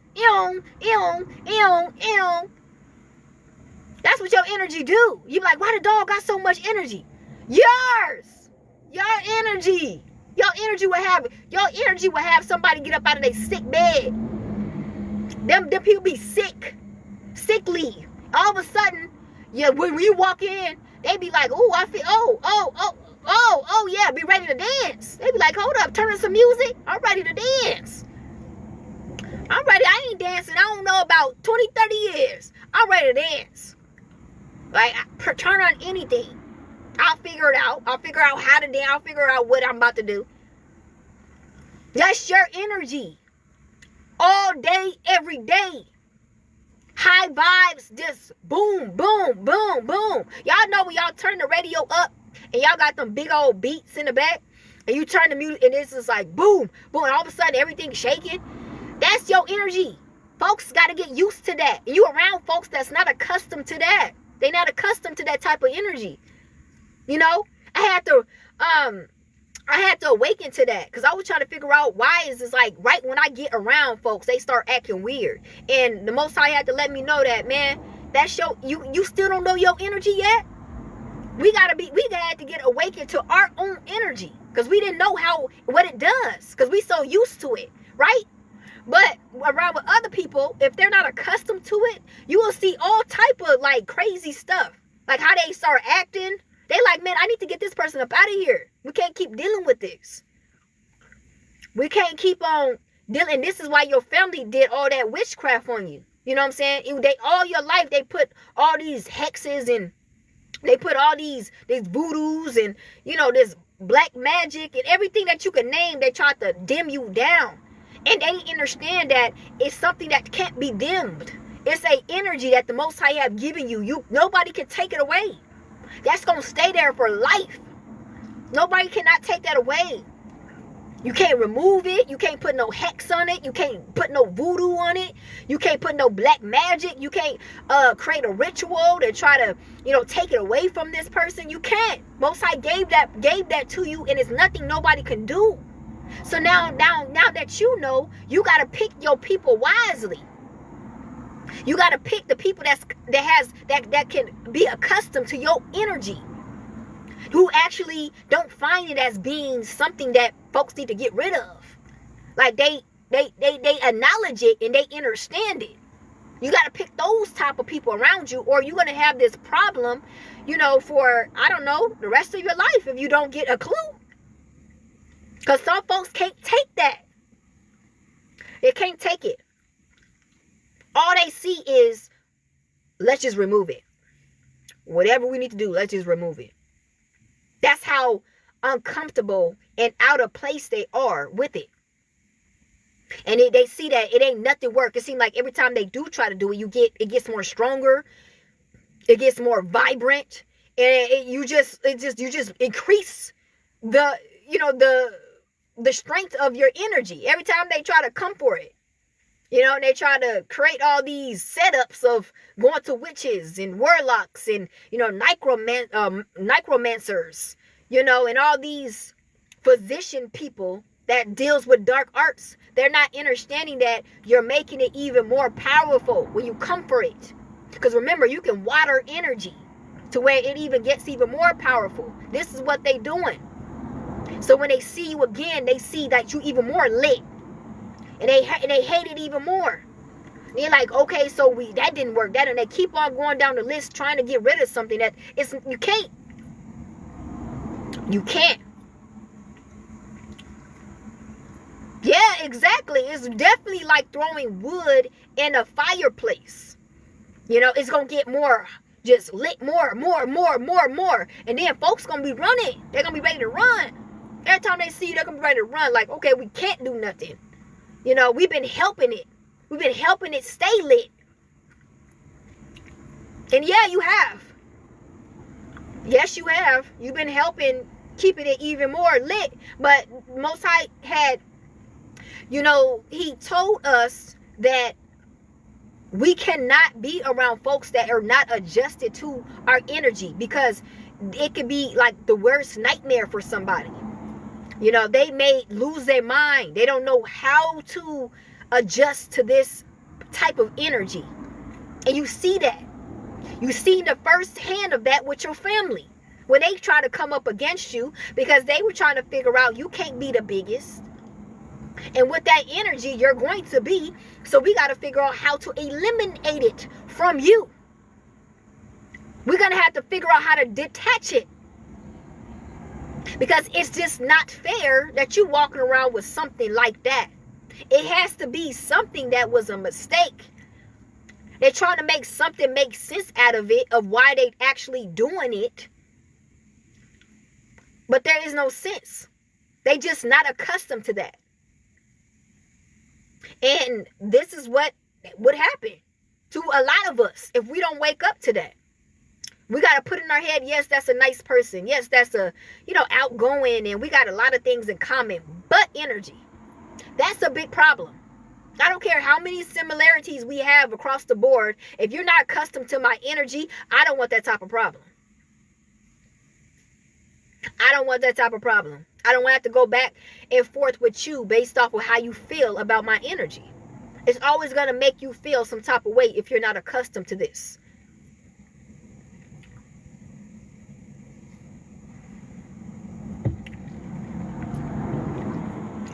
That's what your energy do. You be like, why the dog got so much energy? Yours, your energy. Your energy will have somebody get up out of their sick bed. Them people be sickly. All of a sudden, yeah, when we walk in, they be like, oh, I feel, yeah, be ready to dance. They be like, hold up, turn on some music. I'm ready to dance. I'm ready. I ain't dancing, I don't know, about 20, 30 years. I'm ready to dance. Like, turn on anything. I'll figure it out. I'll figure out how to dance. I'll figure out what I'm about to do. That's your energy. All day, every day. High vibes, just boom, boom, boom, boom. Y'all know when y'all turn the radio up and y'all got them big old beats in the back and you turn the music and it's just like boom, boom, and all of a sudden everything's shaking. That's your energy. Folks got to get used to that. And you around folks that's not accustomed to that. They not accustomed to that type of energy. You know, I had to awaken to that because I was trying to figure out why is this like right when I get around folks, they start acting weird. And the Most High had to let me know that, man, that's you still don't know your energy yet. We had to get awakened to our own energy because we didn't know what it does because we so used to it, right? But around with other people, if they're not accustomed to it, you will see all type of like crazy stuff, like how they start acting. They like, man, I need to get this person up out of here. We can't keep dealing with this. We can't keep on dealing. This is why your family did all that witchcraft on you. You know what I'm saying? They all your life, they put all these hexes and they put all these voodoos and, you know, this black magic and everything that you can name. They tried to dim you down. And they understand that it's something that can't be dimmed. It's a energy that the Most High have given you. Nobody can take it away. That's going to stay there for life. Nobody cannot take that away. You can't remove it. You can't put no hex on it. You can't put no voodoo on it. You can't put no black magic. You can't create a ritual to try to, you know, take it away from this person. You can't. Most High gave that to you, and it's nothing nobody can do. So now that you know, you got to pick your people wisely. You got to pick the people that can be accustomed to your energy, who actually don't find it as being something that folks need to get rid of. Like they acknowledge it and they understand it. You got to pick those type of people around you, or you're going to have this problem, you know, for, I don't know, the rest of your life if you don't get a clue. Because some folks can't take that. They can't take it. All they see is, let's just remove it. Whatever we need to do, let's just remove it. That's how uncomfortable and out of place they are with it. And they see that it ain't nothing work. It seems like every time they do try to do it, it gets more stronger. It gets more vibrant. And you just increase the strength of your energy every time they try to come for it. You know, they try to create all these setups of going to witches and warlocks and, you know, necromancers, you know, and all these physician people that deals with dark arts. They're not understanding that you're making it even more powerful when you come for it. Because remember, you can water energy to where it even gets even more powerful. This is what they're doing. So when they see you again, they see that you even more lit. And they hate it even more. They're like, okay, so that didn't work. And they keep on going down the list trying to get rid of something that you can't. You can't. Yeah, exactly. It's definitely like throwing wood in a fireplace. You know, it's going to get more, just lit more. And then folks going to be running. They're going to be ready to run. Every time they see you, they're going to be ready to run. Like, okay, we can't do nothing. You know, we've been helping it. We've been helping it stay lit. And yeah, you have. Yes, you have. You've been helping keeping it even more lit. But Most High had, you know, he told us that we cannot be around folks that are not adjusted to our energy, because it could be like the worst nightmare for somebody. You know, they may lose their mind. They don't know how to adjust to this type of energy. And you see that. You see the first hand of that with your family. When they try to come up against you because they were trying to figure out you can't be the biggest. And with that energy, you're going to be. So we got to figure out how to eliminate it from you. We're going to have to figure out how to detach it. Because it's just not fair that you walking around with something like that. It has to be something that was a mistake. They're trying to make something make sense out of it, of why they actually doing it. But there is no sense. They just not accustomed to that. And this is what would happen to a lot of us if we don't wake up to that. We got to put in our head, yes, that's a nice person. Yes, that's a, outgoing, and we got a lot of things in common. But energy, that's a big problem. I don't care how many similarities we have across the board. If you're not accustomed to my energy, I don't want that type of problem. I don't want that type of problem. I don't want to have to go back and forth with you based off of how you feel about my energy. It's always going to make you feel some type of way if you're not accustomed to this.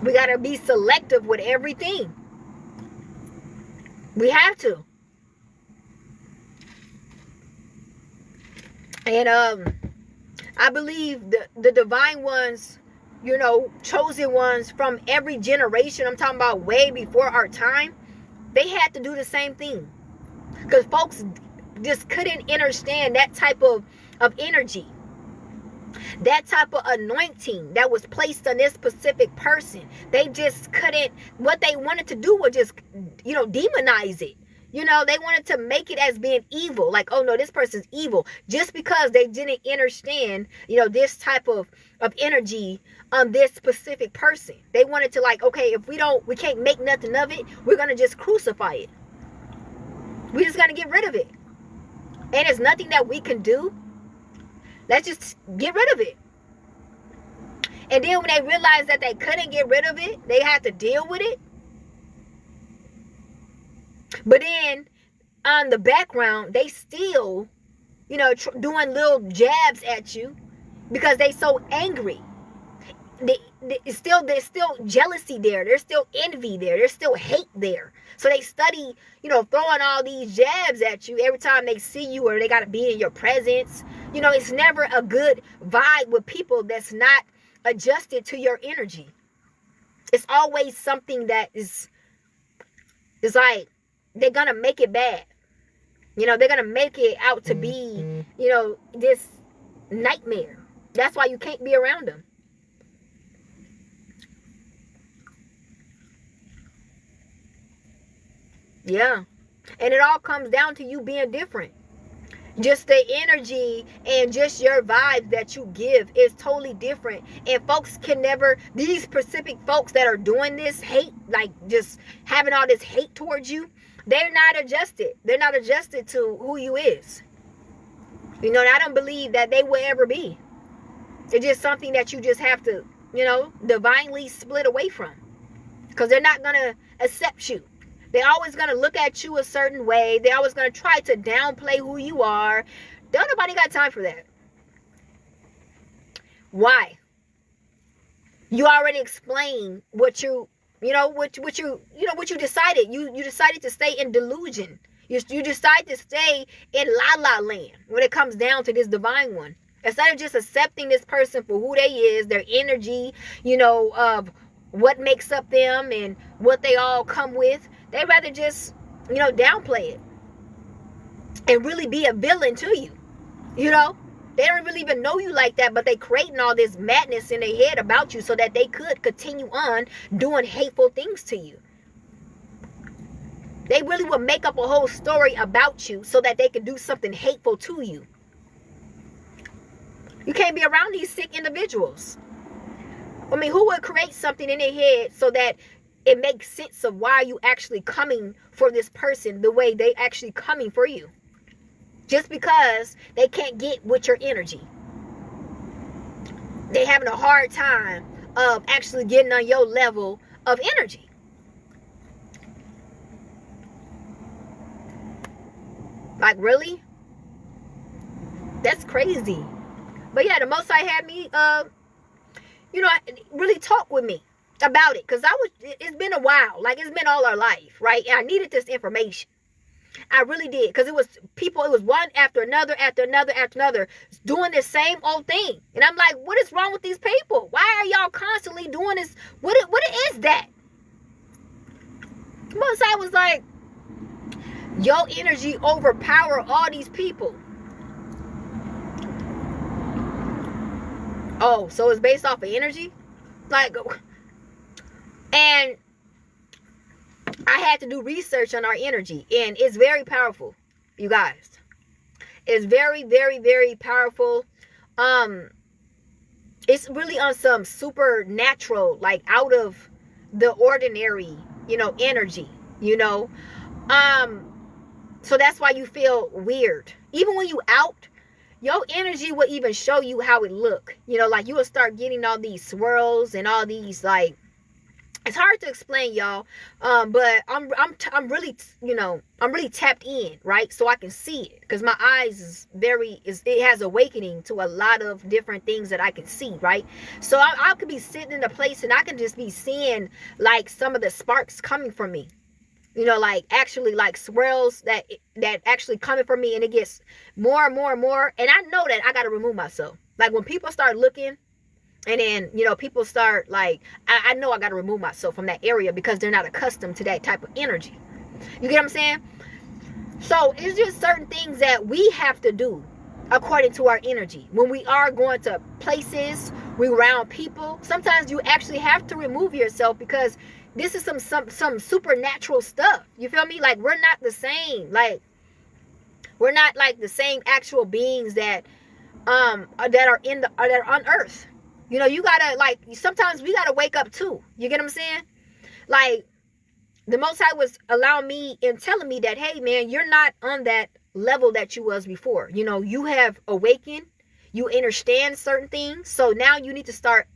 We got to be selective with everything. We have to. And I believe the divine ones, chosen ones from every generation, I'm talking about way before our time, they had to do the same thing. Because folks just couldn't understand that type of energy. That type of anointing that was placed on this specific person. They just couldn't, what they wanted to do was just, demonize it. They wanted to make it as being evil. Like, oh no, this person's evil. Just because they didn't understand, this type of energy on this specific person. They wanted to okay, if we can't make nothing of it, we're going to just crucify it. We just got to get rid of it. And it's nothing that we can do. Let's just get rid of it. And then when they realized that they couldn't get rid of it, they had to deal with it. But then on the background, they still, doing little jabs at you because they so angry. There's still jealousy there. There's still envy there. There's still hate there. So they study, throwing all these jabs at you every time they see you or they got to be in your presence. It's never a good vibe with people that's not adjusted to your energy. It's always something that is like, they're going to make it bad. They're going to make it out to be, this nightmare. That's why you can't be around them. Yeah. And it all comes down to you being different. Just the energy and just your vibe that you give is totally different. And folks can never, these specific folks that are doing this hate, like just having all this hate towards you, they're not adjusted. They're not adjusted to who you is. And I don't believe that they will ever be. It's just something that you just have to, divinely split away from. Because they're not going to accept you. They're always going to look at you a certain way. They're always going to try to downplay who you are. Don't nobody got time for that. Why? You already explained what you decided. You decided to stay in delusion. You decide to stay in la land when it comes down to this divine one. Instead of just accepting this person for who they is, their energy, of what makes up them and what they all come with. They'd rather just, downplay it and really be a villain to you. They don't really even know you like that, but they creating all this madness in their head about you so that they could continue on doing hateful things to you. They really would make up a whole story about you so that they could do something hateful to you. You can't be around these sick individuals. I mean, who would create something in their head so that it makes sense of why you actually coming for this person the way they actually coming for you? Just because they can't get with your energy. They having a hard time of actually getting on your level of energy. Like, really? That's crazy. But yeah, the Most High had me, really talk with me. about it, because it's been a while, like it's been all our life, right? And I needed this information. I really did, because it was people, it was one after another, after another, after another, doing the same old thing. And I'm like, what is wrong with these people? Why are y'all constantly doing this? What is that? Most I was like, your energy overpower all these people. Oh, so it's based off of energy? Like, and I had to do research on our energy, and it's very powerful, you guys. It's very, very, very powerful. It's really on some supernatural, like out of the ordinary, energy, so that's why you feel weird. Even when you out, your energy will even show you how it look. Like you will start getting all these swirls and all these, like, it's hard to explain, y'all. But I'm really, I'm really tapped in, right? So I can see it, because my eyes it has awakening to a lot of different things that I can see, right? So I could be sitting in a place and I can just be seeing like some of the sparks coming from me. Like actually like swirls that actually coming from me, and it gets more and more and more. And I know that I got to remove myself. Like when people start looking, and then, people start like, I know I got to remove myself from that area, because they're not accustomed to that type of energy. You get what I'm saying? So it's just certain things that we have to do according to our energy. When we are going to places, we around people, sometimes you actually have to remove yourself, because this is some supernatural stuff. You feel me? Like we're not the same. Like we're not like the same actual beings that are on earth. You gotta, like, sometimes we gotta wake up too. You get what I'm saying? Like, the Most High was allowing me and telling me that, hey man, you're not on that level that you was before. You have awakened, you understand certain things. So now you need to start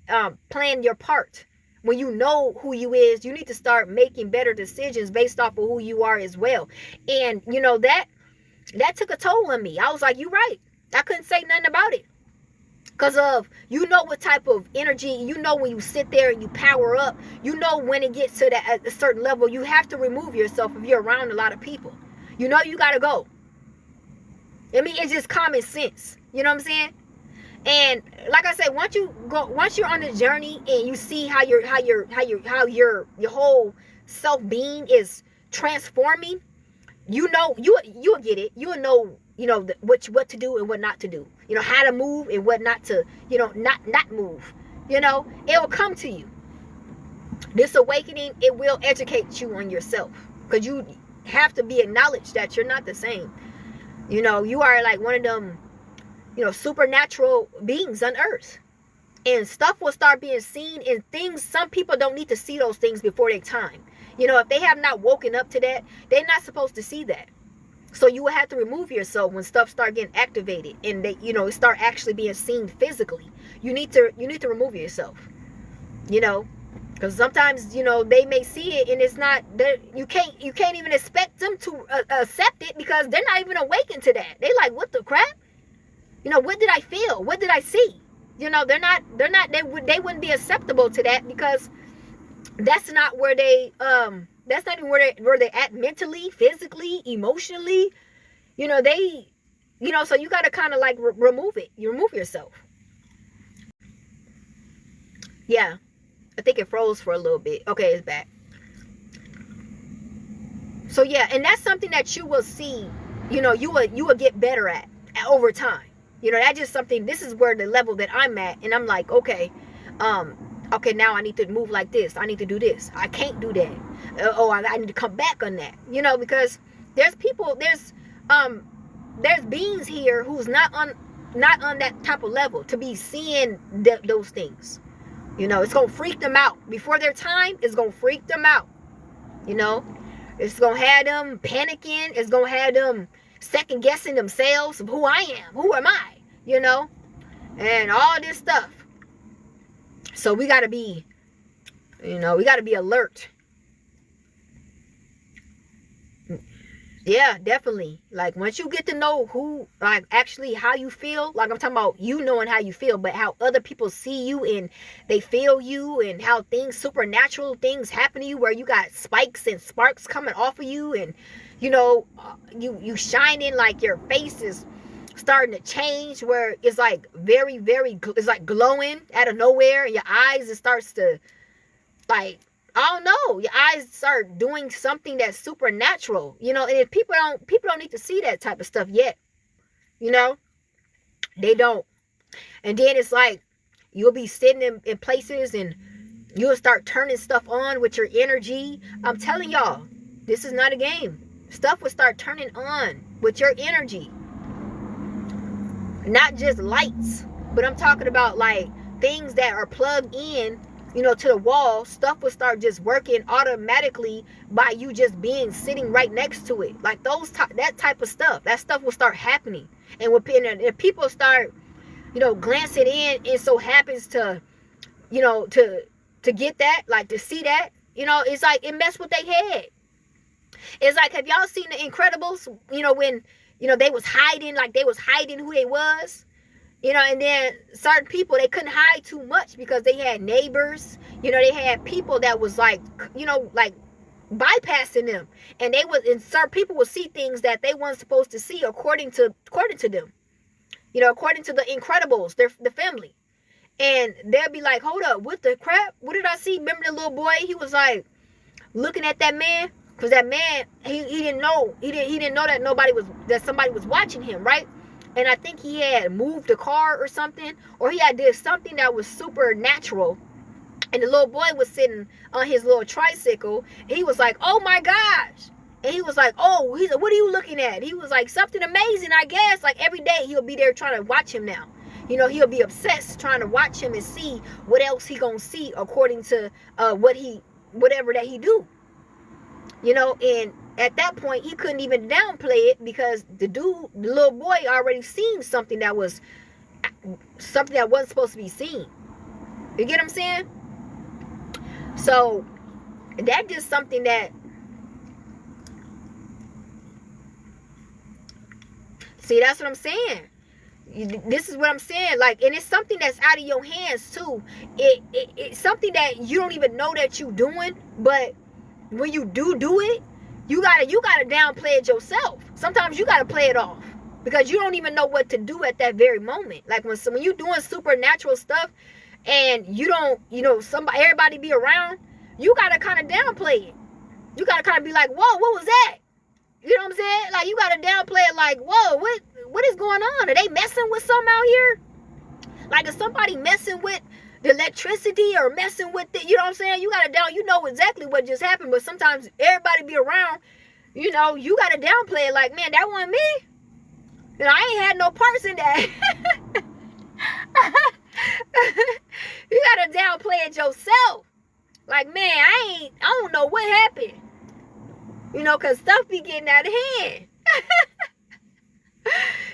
playing your part. When you know who you is, you need to start making better decisions based off of who you are as well. And that took a toll on me. I was like, you're right. I couldn't say nothing about it. Because of, what type of energy, when you sit there and you power up, when it gets to that at a certain level, you have to remove yourself if you're around a lot of people. You got to go. I mean, it's just common sense. You know what I'm saying? And like I said, once you're on the journey and you see how your whole self-being is transforming, you'll get it. You'll know, what to do and what not to do. How to move and what not to, not move. It will come to you. This awakening, it will educate you on yourself, because you have to be acknowledged that you're not the same. You are like one of them, supernatural beings on earth. And stuff will start being seen, and things, some people don't need to see those things before their time. If they have not woken up to that, they're not supposed to see that. So you will have to remove yourself when stuff start getting activated and they, start actually being seen physically. You need to remove yourself. Because sometimes, they may see it and it's not, you can't even expect them to accept it, because they're not even awakened to that. They like, what the crap? What did I feel? What did I see? They wouldn't be acceptable to that, because that's not where that's not even where they're at mentally, physically, emotionally. So you got to kind of like remove it. You remove yourself. Yeah. I think it froze for a little bit. Okay, it's back. So yeah, and that's something that you will see, you will get better at over time. That's just something, this is where the level that I'm at, and I'm like, okay, now I need to move like this. I need to do this. I can't do that. I need to come back on that. Because there's people, there's beings here who's not on that type of level to be seeing those things. It's gonna freak them out before their time. It's gonna freak them out. It's gonna have them panicking. It's gonna have them second guessing themselves of who I am. Who am I? And all this stuff. So we gotta be, we gotta be alert. Yeah, definitely. Like once you get to know who, like actually how you feel, like I'm talking about you knowing how you feel, but how other people see you and they feel you, and how things, supernatural things happen to you where you got spikes and sparks coming off of you, and you shining, like your face is starting to change where it's like it's like glowing out of nowhere, and your eyes, it starts to, like, I don't know, your eyes start doing something that's supernatural, and if people don't need to see that type of stuff yet, you know, they don't. And then it's like you'll be sitting in places and you'll start turning stuff on with your energy. I'm telling y'all, this is not a game. Stuff will start turning on with your energy. Not just lights, but I'm talking about like things that are plugged in, to the wall. Stuff will start just working automatically by you just being sitting right next to it. Like that type of stuff. That stuff will start happening. And if people start, glancing in, and so happens to, to get that, like to see that, it's like it messed with their head. It's like, have y'all seen The Incredibles? When, they was hiding who they was. And then certain people, they couldn't hide too much because they had neighbors. They had people that was like, like bypassing them. And certain people would see things that they weren't supposed to see according to them. According to The Incredibles, the family. And they'll be like, hold up, what the crap? What did I see? Remember the little boy? He was like looking at that man. Because that man, he didn't know. He didn't know that somebody was watching him, right? And I think he had moved a car or something, or he had did something that was supernatural. And the little boy was sitting on his little tricycle. And he was like, oh my gosh. And he was like, oh, he's like, what are you looking at? He was like, something amazing, I guess. Like every day he'll be there trying to watch him now. He'll be obsessed trying to watch him and see what else he gonna see according to whatever that he do. And at that point, he couldn't even downplay it because the little boy already seen something that wasn't supposed to be seen. You get what I'm saying? So that just something that, see, that's what I'm saying. This is what I'm saying. Like, and it's something that's out of your hands too. It's something that you don't even know that you're doing, but when you do it, you gotta downplay it yourself. Sometimes you gotta play it off because you don't even know what to do at that very moment. Like when you're doing supernatural stuff and you don't, everybody be around, you gotta kind of downplay it. You gotta kind of be like, whoa, what was that? You know what I'm saying? Like you gotta downplay it. Like, whoa, what is going on? Are they messing with something out here? Like, is somebody messing with the electricity or messing with it? You know what I'm saying? You know exactly what just happened, but sometimes everybody be around, you gotta downplay it. Like, man, that wasn't me. I ain't had no parts in that. You gotta downplay it yourself. Like, man, I don't know what happened. Cause stuff be getting out of hand.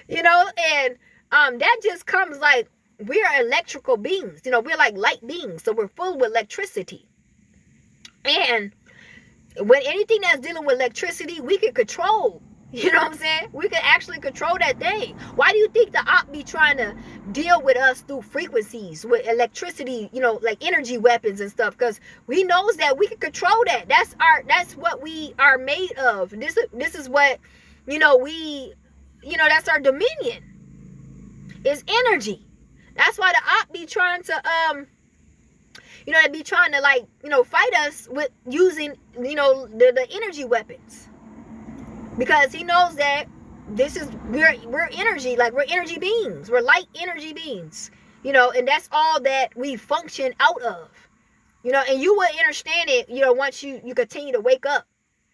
And that just comes like, we are electrical beings. We're like light beings. So we're full with electricity. And when anything that's dealing with electricity, we can control. You know what I'm saying? We can actually control that thing. Why do you think the op be trying to deal with us through frequencies, with electricity, like energy weapons and stuff? Because we knows that we can control that. That's what we are made of. This is what, that's our dominion. Is energy. That's why the op be trying to, they be trying to like, fight us with using, the energy weapons. Because he knows that we're energy, like we're energy beings. We're light energy beings, and that's all that we function out of, and you will understand it, once you continue to wake up,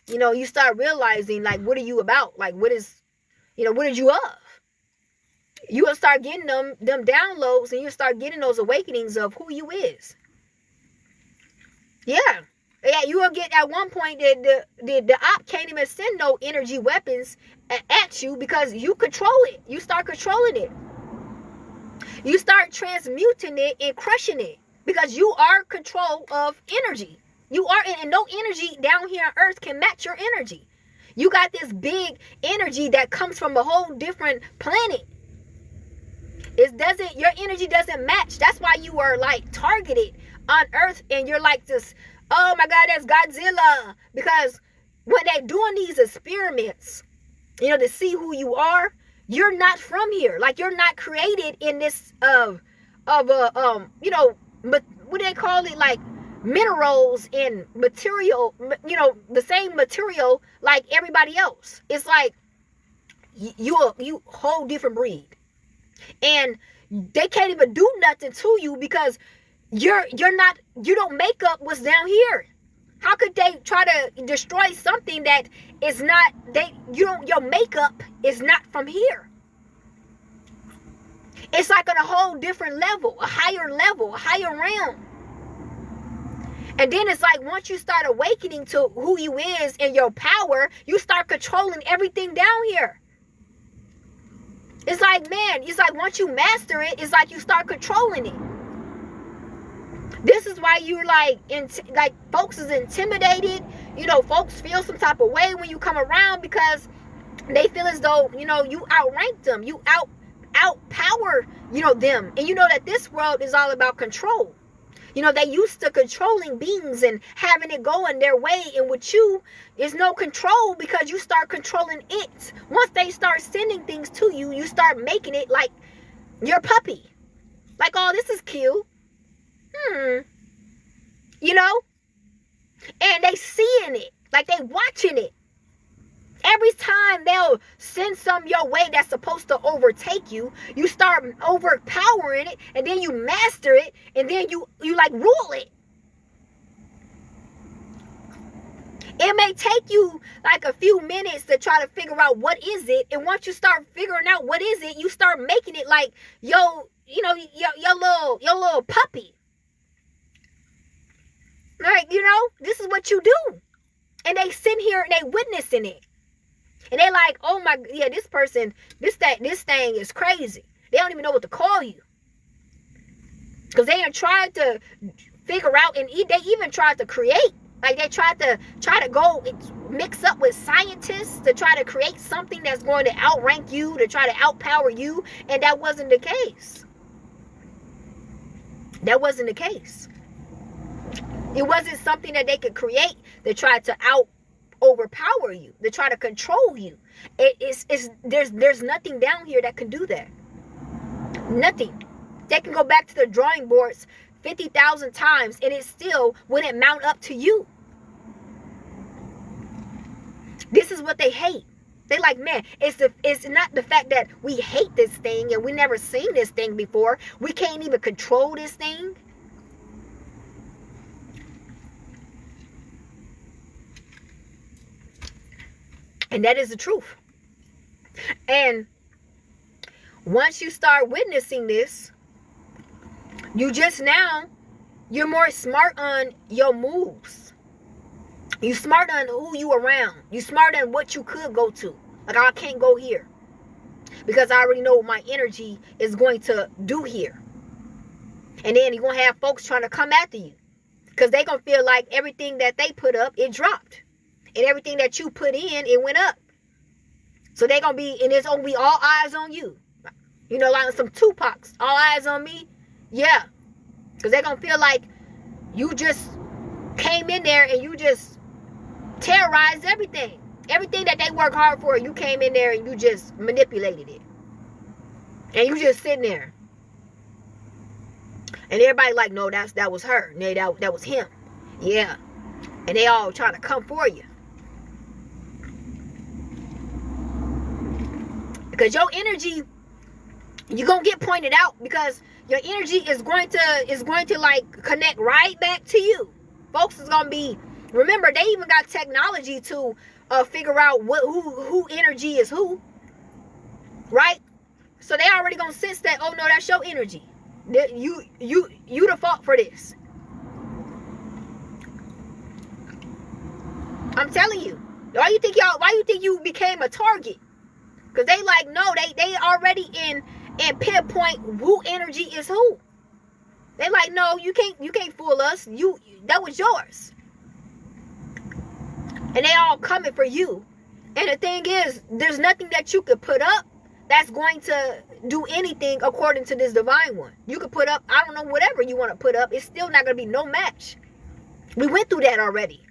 you start realizing like, what are you about? Like, what is, what are you of? You will start getting them downloads, and you start getting those awakenings of who you is. Yeah, you will get at one point that the op can't even send no energy weapons at you because you control it. You start controlling it. You start transmuting it and crushing it because you are control of energy. You are, and no energy down here on earth can match your energy. You got this big energy that comes from a whole different planet. Your energy doesn't match. That's why you are like targeted on Earth, and you're like this, oh my God, that's Godzilla. Because when they're doing these experiments, to see who you are, you're not from here. Like, you're not created in this what do they call it, like minerals and material, the same material like everybody else. It's like you whole different breed. And they can't even do nothing to you because you don't make up what's down here. How could they try to destroy something that is not, your makeup is not from here? It's like on a whole different level, a higher realm. And then it's like, once you start awakening to who you is and your power, you start controlling everything down here. It's like, man, once you master it, it's like you start controlling it. This is why you're like folks is intimidated. Folks feel some type of way when you come around because they feel as though, you outrank them. You outpower, them. And you know that this world is all about control. They used to controlling beings and having it going their way. And with you, there's no control because you start controlling it. Once they start sending things to you, you start making it like your puppy. Like, oh, this is cute. And they seeing it. Like, they watching it. Every time they'll send some your way that's supposed to overtake you, you start overpowering it, and then you master it, and then you like rule it. It may take you like a few minutes to try to figure out what is it, and once you start figuring out what is it, you start making it like your little puppy. Like, this is what you do. And they sit here and they witnessing it. And they like, oh my, yeah, this person, this thing is crazy. They don't even know what to call you. Because they have tried to figure out, and they even tried to create. Like, they tried to go mix up with scientists to try to create something that's going to outrank you, to try to outpower you. And that wasn't the case. That wasn't the case. It wasn't something that they could create that tried to overpower you, to try to control you. There's nothing down here that can do that. Nothing. They can go back to the drawing boards 50,000 times and it still wouldn't mount up to you. This is what they hate. They like, man, it's not the fact that we hate this thing and we never seen this thing before. We can't even control this thing. And that is the truth. And once you start witnessing this, you're more smart on your moves. You smart on who you around. You smart on what you could go to. Like, I can't go here because I already know what my energy is going to do here. And then you're going to have folks trying to come after you because they're going to feel like everything that they put up, it dropped. And everything that you put in, it went up. So they're going to be, and it's going to be all eyes on you. Like some Tupacs, all eyes on me. Yeah. Because they're going to feel like you just came in there and you just terrorized everything. Everything that they work hard for, you came in there and you just manipulated it. And you just sitting there. And everybody like, no, that was her. No, that was him. Yeah. And they all trying to come for you. Because your energy, you're going to get pointed out because your energy is going to like connect right back to you. Folks is going to be, remember, they even got technology to figure out who energy is who. Right? So they already going to sense that, oh no, that's your energy. You the fault for this. I'm telling you. Why you think you became a target? Because they like, no, they already in pinpoint who energy is who. They like, no, you can't fool us. That was yours. And they all coming for you. And the thing is, there's nothing that you could put up that's going to do anything according to this divine one. You could put up, I don't know, whatever you want to put up. It's still not going to be no match. We went through that already.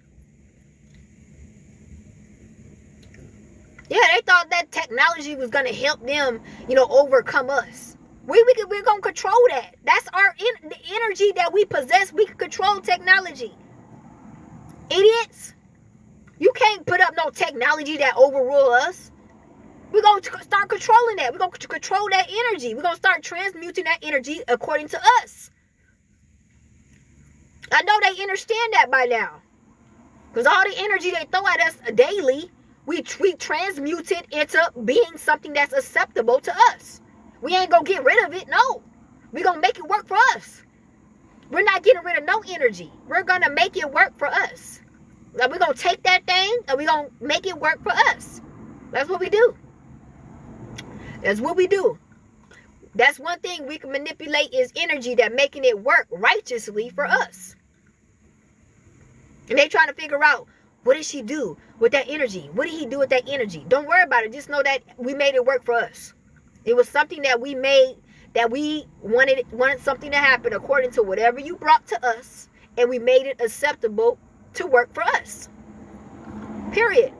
Yeah, they thought that technology was going to help them, overcome us. We're going to control that. That's the energy that we possess. We can control technology. Idiots. You can't put up no technology that overrule us. We're going to start controlling that. We're going to control that energy. We're going to start transmuting that energy according to us. I know they understand that by now. Because all the energy they throw at us daily, we transmute it into being something that's acceptable to us. We ain't going to get rid of it. No. We're going to make it work for us. We're not getting rid of no energy. We're going to make it work for us. Like, we're going to take that thing and we're going to make it work for us. That's what we do. That's what we do. That's one thing we can manipulate is energy, that making it work righteously for us. And they trying to figure out, what did she do with that energy? What did he do with that energy? Don't worry about it. Just know that we made it work for us. It was something that we made, that we wanted something to happen according to whatever you brought to us, and we made it acceptable to work for us. Period.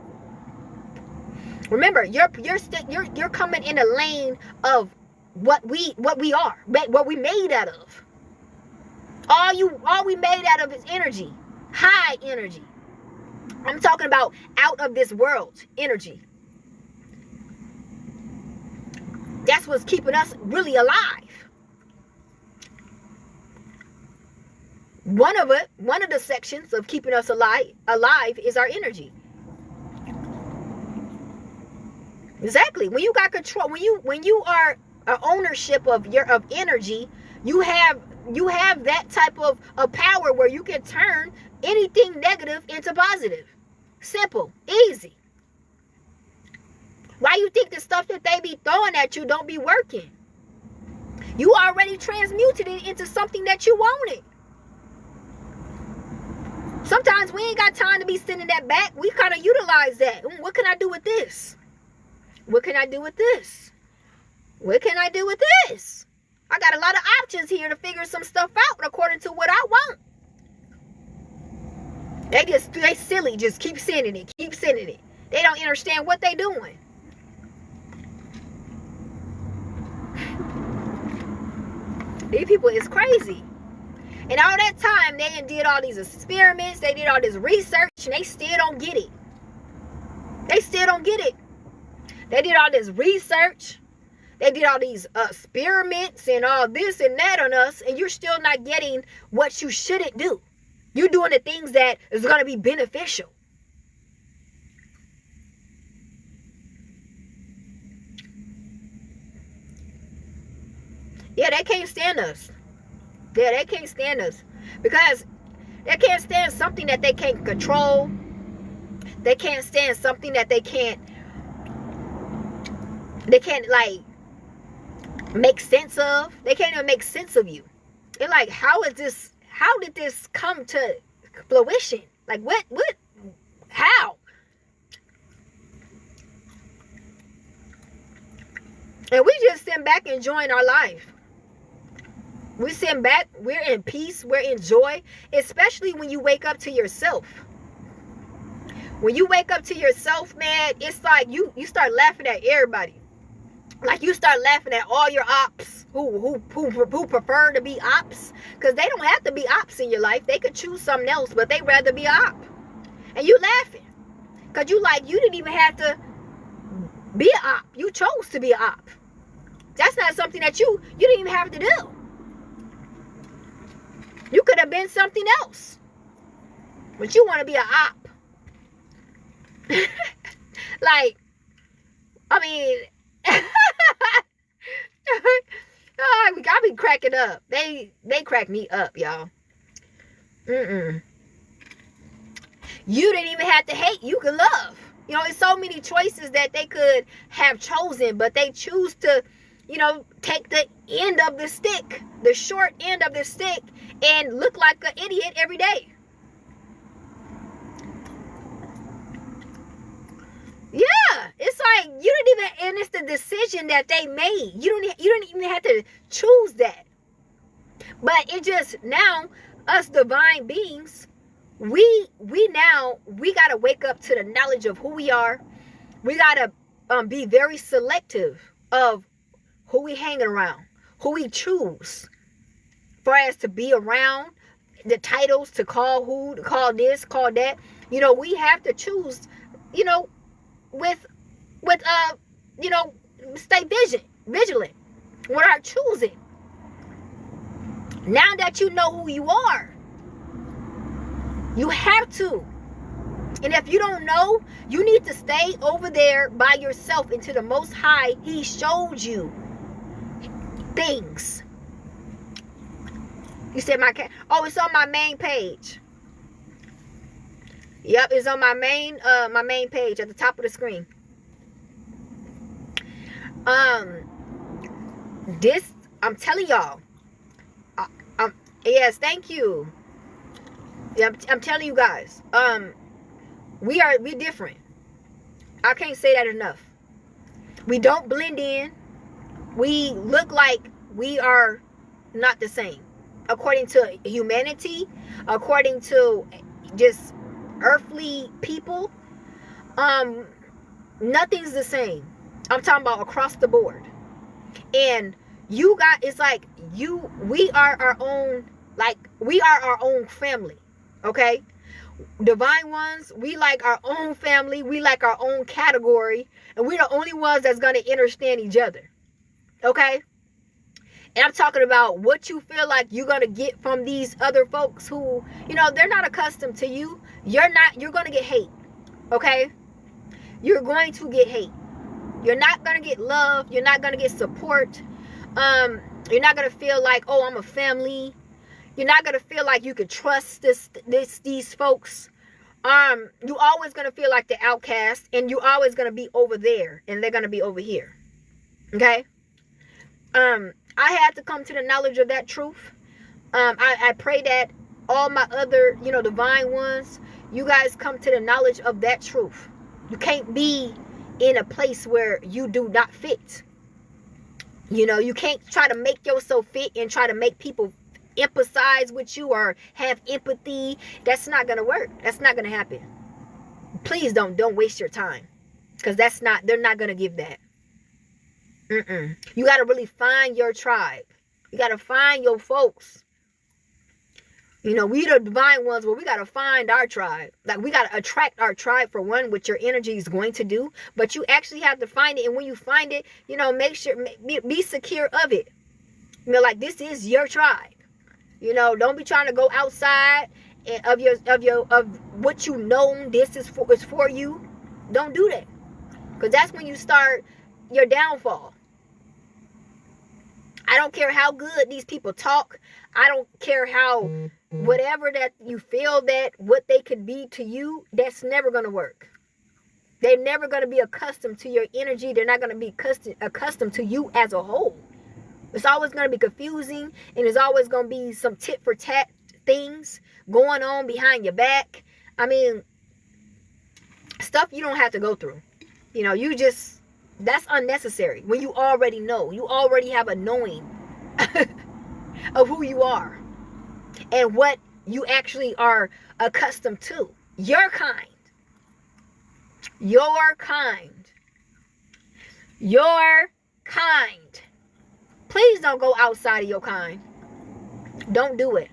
Remember, you're coming in a lane of what we are, what we made out of. All we made out of is energy, high energy. I'm talking about out of this world energy. That's what's keeping us really alive. One of the sections of keeping us alive is our energy. Exactly. When you got control, when you are ownership of energy, you have that type of power where you can turn anything negative into positive. Simple, easy. Why you think the stuff that they be throwing at you don't be working? You already transmuted it into something that you wanted. Sometimes we ain't got time to be sending that back. We kind of utilize that. What can I do with this? What can I do with this? What can I do with this? I got a lot of options here to figure some stuff out according to what I want. They silly, just keep sending it. They don't understand what they doing. These people is crazy. And all that time, they did all these experiments, they did all this research, and they still don't get it. They still don't get it. They did all this research. They did all these experiments and all this and that on us, and you're still not getting what you shouldn't do. You're doing the things that is going to be beneficial. Yeah, they can't stand us. Yeah, they can't stand us. Because they can't stand something that they can't control. They can't stand something that they can't like make sense of. They can't even make sense of you. They're like, how did this come to fruition? Like, what, how? And we just sit back enjoying our life. We sit back, we're in peace, we're in joy, especially when you wake up to yourself. When you wake up to yourself, man, it's like you start laughing at everybody. Like, you start laughing at all your ops who prefer to be ops, because they don't have to be ops in your life. They could choose something else, but they rather be an op. And you laughing because you didn't even have to be an op. You chose to be an op. That's not something that you didn't even have to do. You could have been something else, but you want to be an op. Like, I mean, I be cracking up. They crack me up, y'all. You didn't even have to hate. You could love. You know, it's so many choices that they could have chosen, but they choose to, take the end of the stick, the short end of the stick, and look like an idiot every day. Yeah. it's like you didn't even, and it's the decision that they made. You don't even have to choose that. But it just, now, us divine beings, we gotta wake up to the knowledge of who we are. We gotta be very selective of who we hang around, who we choose for us to be around, the titles to call, who to call this, call that. You know, we have to choose, you know, with you know, stay vigilant with our choosing. Now that you know who you are, you have to. And if you don't know, you need to stay over there by yourself until the Most High, He showed you things. You said my cat. Oh, it's on my main page. Yep, it's on my main page at the top of the screen. This, I'm telling y'all. Yes, thank you. Yeah, I'm telling you guys. We different. I can't say that enough. We don't blend in. We look like we are not the same. According to humanity, according to just earthly people, nothing's the same. I'm talking about across the board. And you got, it's like we are our own, like we are our own family. Okay? Divine ones, we like our own family, we like our own category, and we're the only ones that's going to understand each other. Okay? And I'm talking about what you feel like you're going to get from these other folks who, you know, they're not accustomed to you. You're going to get hate. Okay? You're going to get hate. You're not going to get love. You're not going to get support. You're not going to feel like, oh, I'm a family. You're not going to feel like you can trust these folks. You always going to feel like the outcast, and you're always going to be over there, and they're going to be over here. Okay? I had to come to the knowledge of that truth. I pray that all my other, you know, divine ones, you guys come to the knowledge of that truth. You can't be in a place where you do not fit. You know, you can't try to make yourself fit and try to make people empathize with you or have empathy. That's not going to work. That's not going to happen. Please don't waste your time, because they're not going to give that. You got to really find your tribe. You got to find your folks. You know, we the divine ones, well, we got to find our tribe. Like, we got to attract our tribe, for one, which your energy is going to do. But you actually have to find it. And when you find it, you know, make sure, be secure of it. You know, like, this is your tribe. You know, don't be trying to go outside of what you know this is for you. Don't do that. Because that's when you start your downfall. I don't care how good these people talk. I don't care how, whatever that you feel that what they could be to you, that's never going to work. They're never going to be accustomed to your energy. They're not going to be accustomed to you as a whole. It's always going to be confusing, and there's always going to be some tit for tat things going on behind your back. I mean, stuff you don't have to go through. You know, that's unnecessary when you already know. You already have a knowing of who you are and what you actually are accustomed to. Your kind. Your kind. Your kind. Please don't go outside of your kind. Don't do it.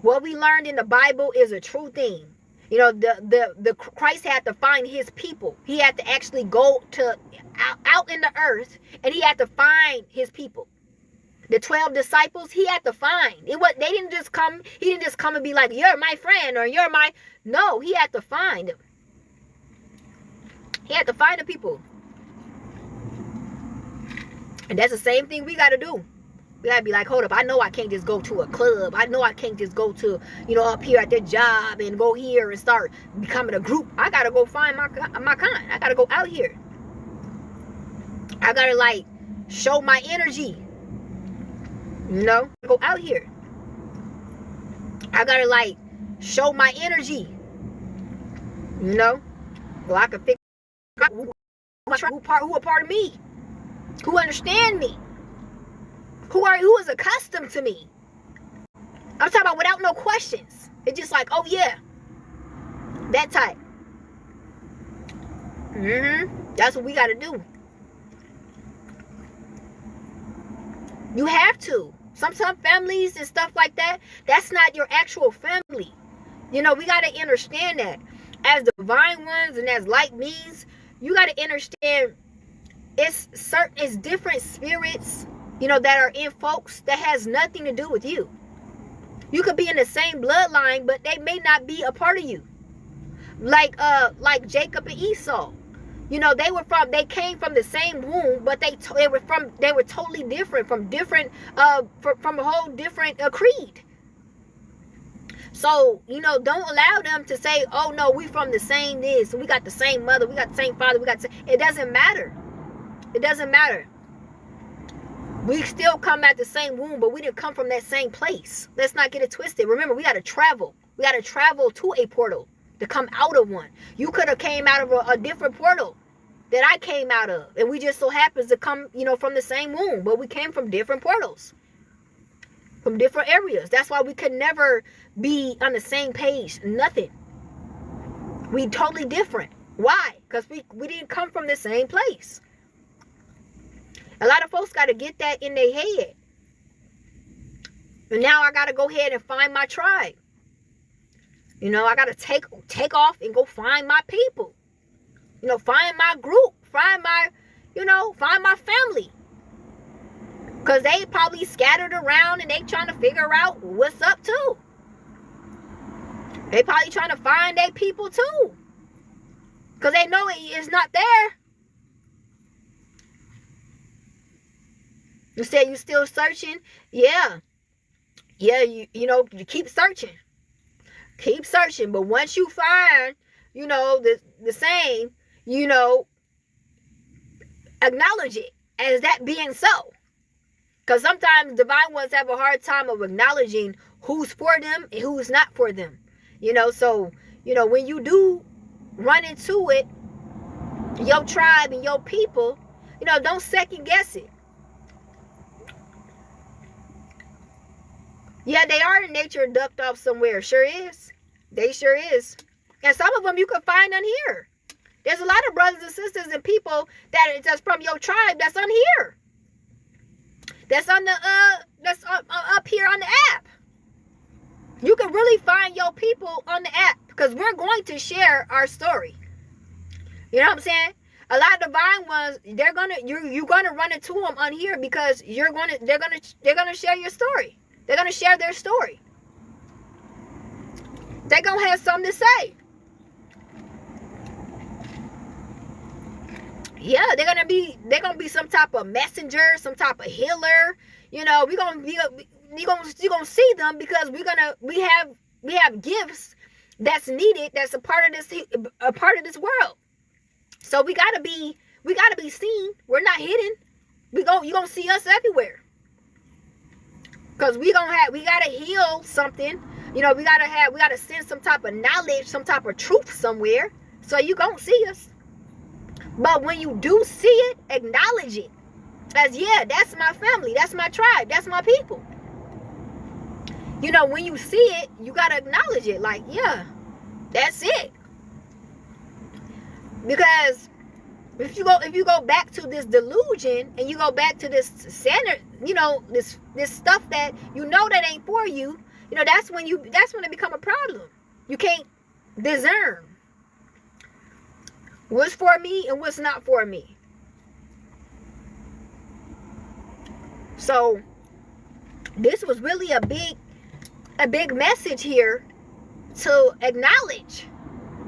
What we learned in the Bible is a true thing. You know, the Christ had to find his people. He had to actually go to out in the earth, and he had to find his people. The 12 disciples, he had to find. They didn't just come. He didn't just come and be like, "You're my friend," or "You're my." No, he had to find them. He had to find the people. And that's the same thing we got to do. We got to be like, hold up, I know I can't just go to a club. I know I can't just go to, you know, up here at their job and go here and start becoming a group. I got to go find my kind. I got to go out here. I got to, like, show my energy. You know? Go out here. I got to, like, show my energy. You know? Well, I can figure out who are part of me, who understand me, who is accustomed to me. I'm talking about without no questions. It's just like, oh yeah, that type. That's what we got to do. You have to. Some families and stuff like that, that's not your actual family. You know, we got to understand that. As divine ones and as light beings, you got to understand it's different spirits, you know, that are in folks that has nothing to do with you. You could be in the same bloodline, but they may not be a part of you. Like Jacob and Esau. You know, they came from the same womb, but they were totally different from a whole different creed. So, you know, don't allow them to say, oh no, we from the same this, we got the same mother, we got the same father, it doesn't matter. It doesn't matter. We still come at the same womb, but we didn't come from that same place. Let's not get it twisted. Remember, we got to travel. We got to travel to a portal to come out of one. You could have came out of a different portal that I came out of, and we just so happens to come, you know, from the same womb, but we came from different portals, from different areas. That's why we could never be on the same page. Nothing. We totally different. Why? Because we didn't come from the same place. A lot of folks got to get that in their head. And now I got to go ahead and find my tribe. You know, I got to take off and go find my people. You know, find my group. Find my family. Because they probably scattered around and they trying to figure out what's up too. They probably trying to find their people too. Because they know it's not there. You said you still searching? Yeah. Yeah, you know, you keep searching. Keep searching. But once you find, you know, the same, you know, acknowledge it as that being so. Because sometimes divine ones have a hard time of acknowledging who's for them and who's not for them. You know, so, you know, when you do run into it, your tribe and your people, you know, don't second guess it. Yeah, they are in nature ducked off somewhere. Sure is. They sure is. And some of them you can find on here. There's a lot of brothers and sisters and people that's from your tribe that's on here. That's on the that's up here on the app. You can really find your people on the app because we're going to share our story. You know what I'm saying? A lot of divine ones, you're gonna run into them on here because they're gonna share your story. They're gonna share their story. They're gonna have something to say. Yeah, they're gonna be some type of messenger, some type of healer. You know, you're gonna see them because we have gifts that's needed, that's a part of this world. So we gotta be seen. We're not hidden. You're gonna see us everywhere. Cause we gotta heal something. You know, we gotta send some type of knowledge, some type of truth somewhere. So you gonna see us. But when you do see it, acknowledge it. As, yeah, that's my family. That's my tribe. That's my people. You know, when you see it, you got to acknowledge it. Like, yeah, that's it. Because if you go back to this delusion and you go back to this center, you know, this stuff that you know that ain't for you, you know, that's when it become a problem. You can't discern what's for me and what's not for me. So this was really a big message here to acknowledge,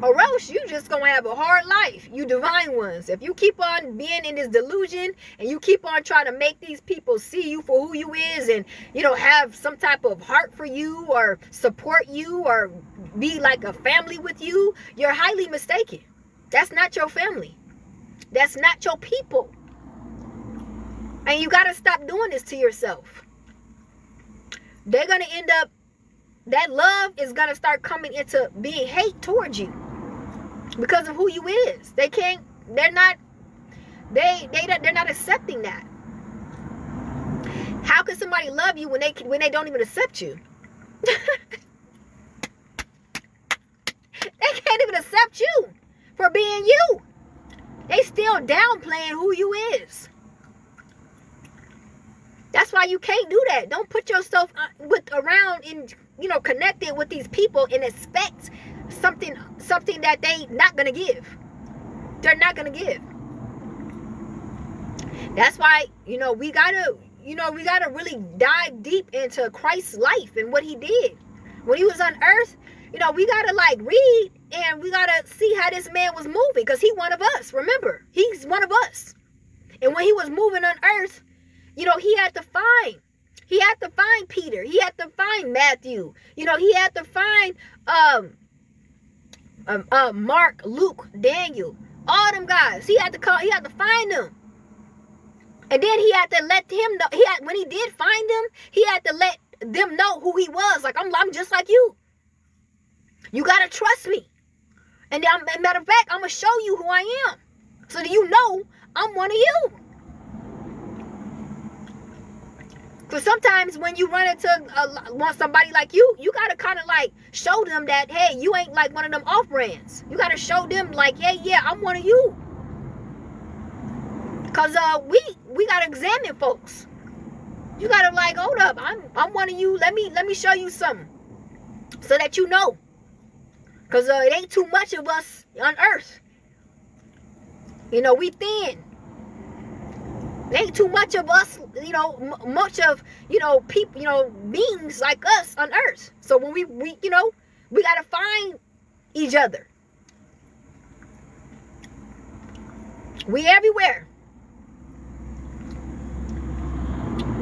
or else you just gonna have a hard life, you divine ones. If you keep on being in this delusion and you keep on trying to make these people see you for who you is, and you know, have some type of heart for you or support you or be like a family with you, you're highly mistaken. That's not your family. That's not your people. And you got to stop doing this to yourself. They're going to end up, that love is going to start coming into being hate towards you because of who you is. They're not They're not accepting that. How can somebody love you when they don't even accept you? They can't even accept you for being you. They still downplaying who you is. That's why you can't do that. Don't put yourself around and connected with these people and expect something that they not gonna give. They're not gonna give. That's why we gotta really dive deep into Christ's life and what he did when he was on earth. We gotta read and we gotta see how this man was moving, because he's one of us. Remember, he's one of us. And when he was moving on earth, he had to find Peter. He had to find Matthew. He had to find Mark, Luke, Daniel, all them guys. He had to find them. And then he had to let him know. When he did find them, he had to let them know who he was. Like, I'm just like you. You gotta trust me. And matter of fact, I'm gonna show you who I am, so that you know I'm one of you. Because sometimes when you run into somebody like you gotta kind of show them that, hey, you ain't like one of them off brands. You gotta show them hey, yeah, I'm one of you. Because we gotta examine folks. You gotta hold up, I'm one of you. Let me show you something, so that you know. Because it ain't too much of us on earth. We thin. It ain't too much of us, much of, people, beings like us on earth. So when we got to find each other. We everywhere.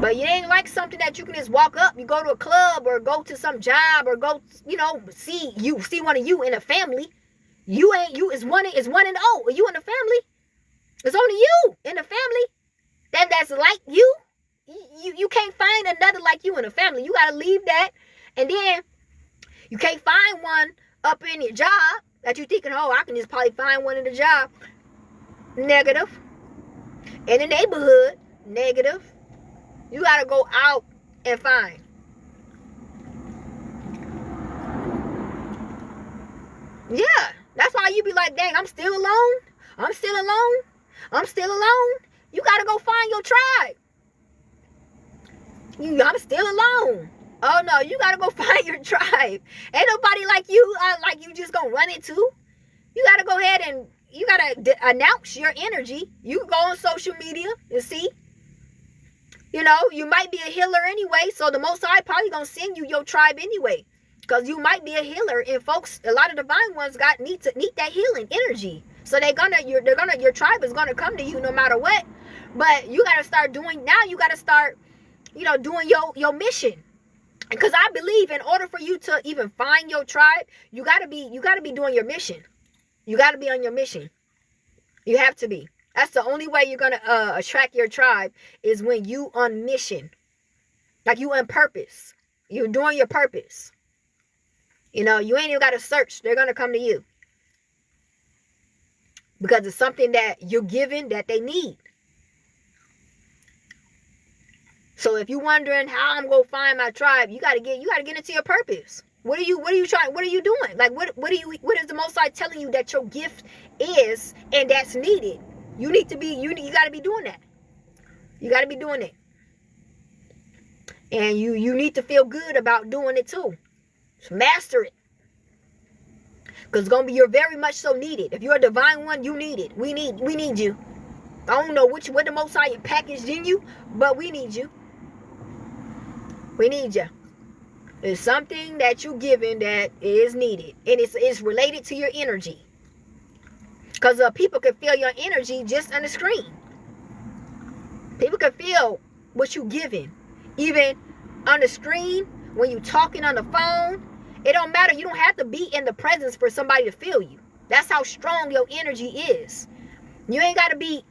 But it ain't like something that you can just walk up. You go to a club or go to some job or go, see one of you in a family. You ain't you. It's one and oh. You in the family. It's only you in the family. That's like you. You can't find another like you in the family. You gotta leave that, and then you can't find one up in your job that you thinking, oh, I can just probably find one in the job. Negative. In the neighborhood. Negative. You gotta go out and find. Yeah, that's why you be like, dang, I'm still alone. I'm still alone. I'm still alone. You gotta go find your tribe. I'm still alone. Oh no, you gotta go find your tribe. Ain't nobody like you just gonna run into. You gotta go ahead and you gotta announce your energy. You can go on social media and see. You might be a healer anyway, so the Most High probably gonna send you your tribe anyway, because you might be a healer, and folks, a lot of divine ones need that healing energy. So your tribe is gonna come to you no matter what. But you gotta start doing now. You gotta start, doing your mission. Because I believe in order for you to even find your tribe, you gotta be doing your mission. You gotta be on your mission. You have to be. That's the only way you're going to attract your tribe, is when you on mission. Like you on purpose. You're doing your purpose. You ain't even got to search. They're going to come to you. Because it's something that you're giving that they need. So if you're wondering how I'm going to find my tribe, you got to get into your purpose. What are you trying? What are you doing? What is the Most High telling you that your gift is and that's needed? You need to be, you got to be doing that. You got to be doing it. And you need to feel good about doing it too. So master it. Because you're very much so needed. If you're a divine one, you need it. We need you. I don't know what the Most High packaged in you, but we need you. We need you. There's something that you're giving that is needed. And it's related to your energy. Because people can feel your energy just on the screen. People can feel what you're giving. Even on the screen, when you're talking on the phone, it don't matter. You don't have to be in the presence for somebody to feel you. That's how strong your energy is. You ain't got to be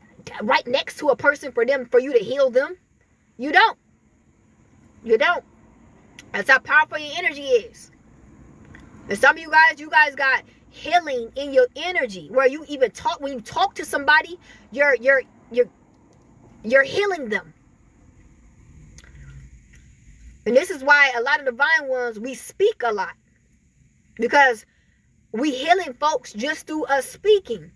right next to a person for you to heal them. You don't. You don't. That's how powerful your energy is. And some of you guys got healing in your energy, where you even talk, when you talk to somebody, your you're healing them. And this is why a lot of divine ones, we speak a lot. Because we healing folks just through us speaking.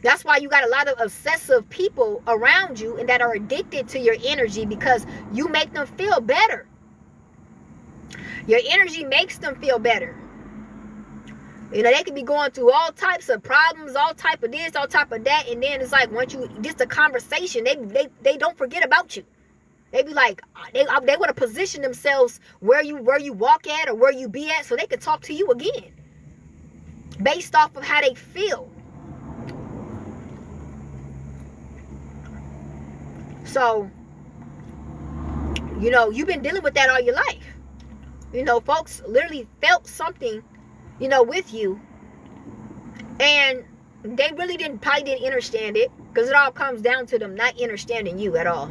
That's why you got a lot of obsessive people around you and that are addicted to your energy, because you make them feel better. Your energy makes them feel better. You know, they could be going through all types of problems, all type of this, all type of that, and then it's like once you just a conversation, they don't forget about you. They be like, they want to position themselves where you walk at or where you be at, so they can talk to you again, based off of how they feel. So, you know, you've been dealing with that all your life. You know, folks literally felt something, you know, with you, and they really probably didn't understand it, because it all comes down to them not understanding you at all.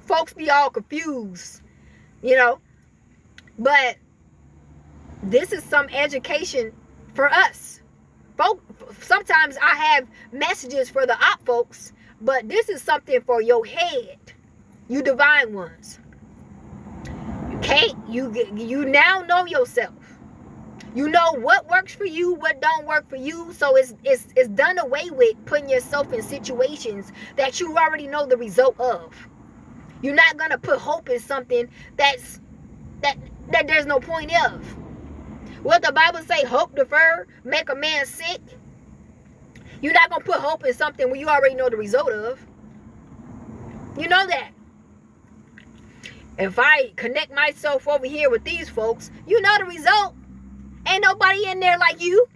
Folks be all confused, you know, but this is some education for us. Sometimes I have messages for the op folks, but this is something for your head, you divine ones. You now know yourself. You know what works for you, what don't work for you. So it's done away with putting yourself in situations that you already know the result of. You're not gonna put hope in something that there's no point of. What the Bible say, hope deferred make a man sick. You're not gonna put hope in something where you already know the result of. You know that. If I connect myself over here with these folks, you know the result. Ain't nobody in there like you.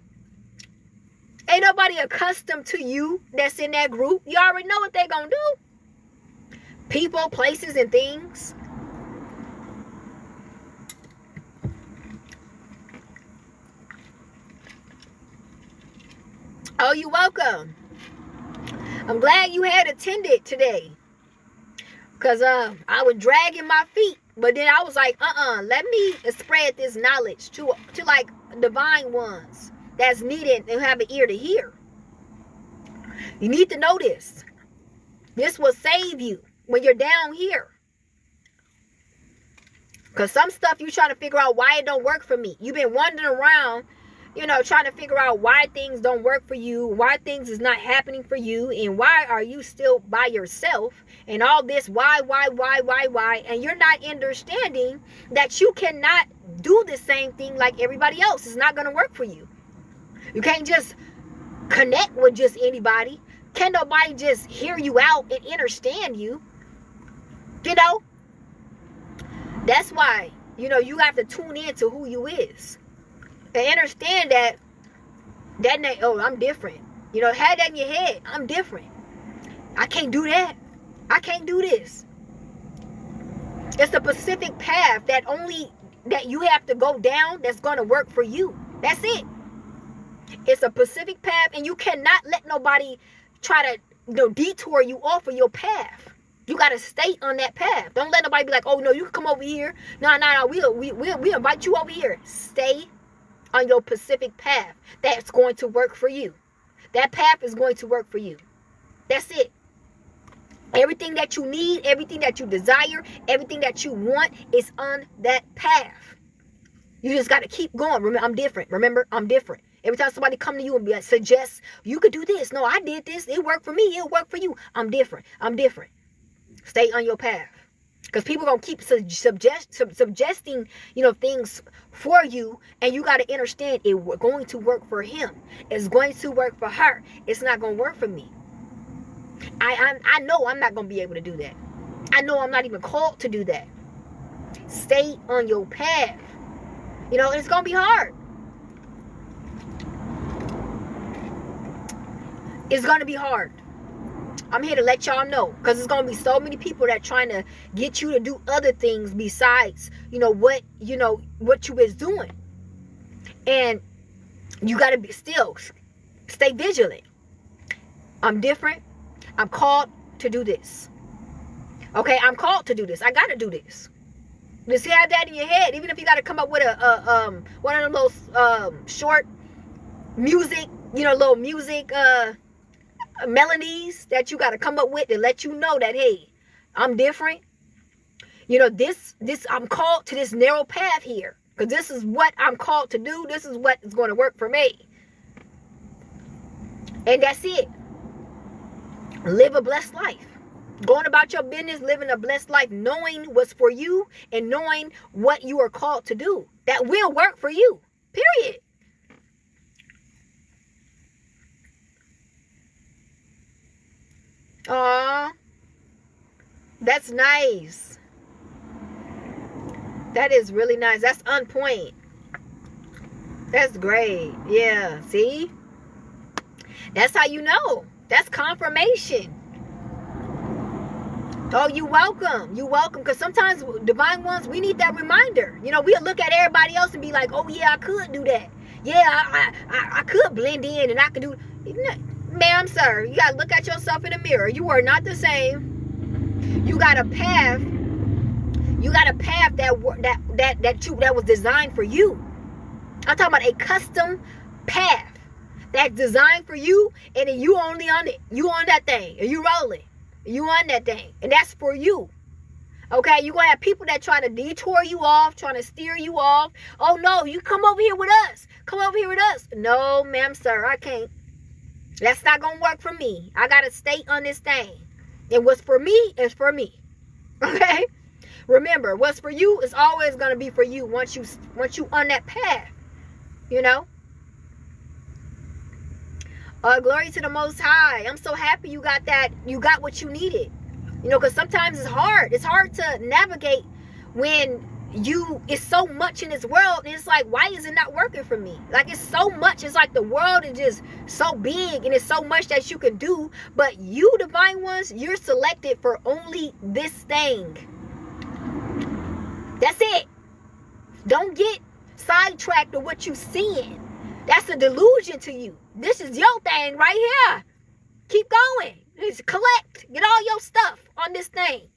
Ain't nobody accustomed to you that's in that group. You already know what they gonna do. People, places, and things. Oh, you're welcome. I'm glad you had attended today. Because I was dragging my feet. But then I was like, let me spread this knowledge to like divine ones that's needed and have an ear to hear. You need to know this. This will save you when you're down here. Because some stuff you trying to figure out why it don't work for me. You've been wandering around, you know, trying to figure out why things don't work for you, why things is not happening for you, and why are you still by yourself, and all this why, and you're not understanding that you cannot do the same thing like everybody else. It's not going to work for you. You can't just connect with just anybody. Can't nobody just hear you out and understand you. You know? That's why, you know, you have to tune in to who you is. And understand that oh, I'm different. You know, have that in your head. I'm different. I can't do that. I can't do this. It's a specific path that you have to go down that's going to work for you. That's it. It's a specific path, and you cannot let nobody try to, you know, detour you off of your path. You got to stay on that path. Don't let nobody be like, oh, no, you can come over here. No, we'll invite you over here. Stay on your specific path. That's going to work for you. That path is going to work for you. That's it. Everything that you need, everything that you desire, everything that you want is on that path. You just got to keep going. Remember, I'm different. Remember, I'm different. Every time somebody come to you and be like, suggest, you could do this. No, I did this. It worked for me. It'll work for you. I'm different. I'm different. Stay on your path. Because people are going to keep suggesting, you know, things for you. And you got to understand it's going to work for him. It's going to work for her. It's not going to work for me. I know I'm not going to be able to do that. I know I'm not even called to do that. Stay on your path. You know, it's going to be hard. It's going to be hard. I'm here to let y'all know, because there's going to be so many people that trying to get you to do other things besides, what you is doing. And you got to be still stay vigilant. I'm different. I'm called to do this. Okay, I'm called to do this. I got to do this. Just have that in your head. Even if you got to come up with one of those short music little music melodies that you got to come up with to let you know that, hey, I'm different. This I'm called to this narrow path here, because this is what I'm called to do. This is what is going to work for me. And that's it. Live a blessed life. Going about your business, living a blessed life, knowing what's for you and knowing what you are called to do. That will work for you. Period. Aw, that's nice. That is really nice. That's on point. That's great. Yeah, see? That's how you know. That's confirmation. Oh, you welcome. You welcome. Because sometimes, divine ones, we need that reminder. We'll look at everybody else and be like, oh, yeah, I could do that. Yeah, I could blend in and I could do... Ma'am, sir, you got to look at yourself in the mirror. You are not the same. You got a path. You got a path that was designed for you. I'm talking about a custom path that's designed for you, and then you only on it. You on that thing, and you rolling. You on that thing, and that's for you. Okay, you're going to have people that try to detour you off, trying to steer you off. Oh, no, you come over here with us. Come over here with us. No, ma'am, sir, I can't. That's not going to work for me. I got to stay on this thing. And what's for me is for me. Okay? Remember, what's for you is always going to be for you once you on that path. Glory to the Most High. I'm so happy you got that. You got what you needed. Because sometimes it's hard. It's hard to navigate when it's so much in this world. And it's like, why is it not working for me? Like, it's so much. It's like the world is just so big and it's so much that you can do. But you, divine ones, you're selected for only this thing. That's it. Don't get sidetracked with what you're seeing. That's a delusion to you. This is your thing right here. Keep going. Just collect. Get all your stuff on this thing.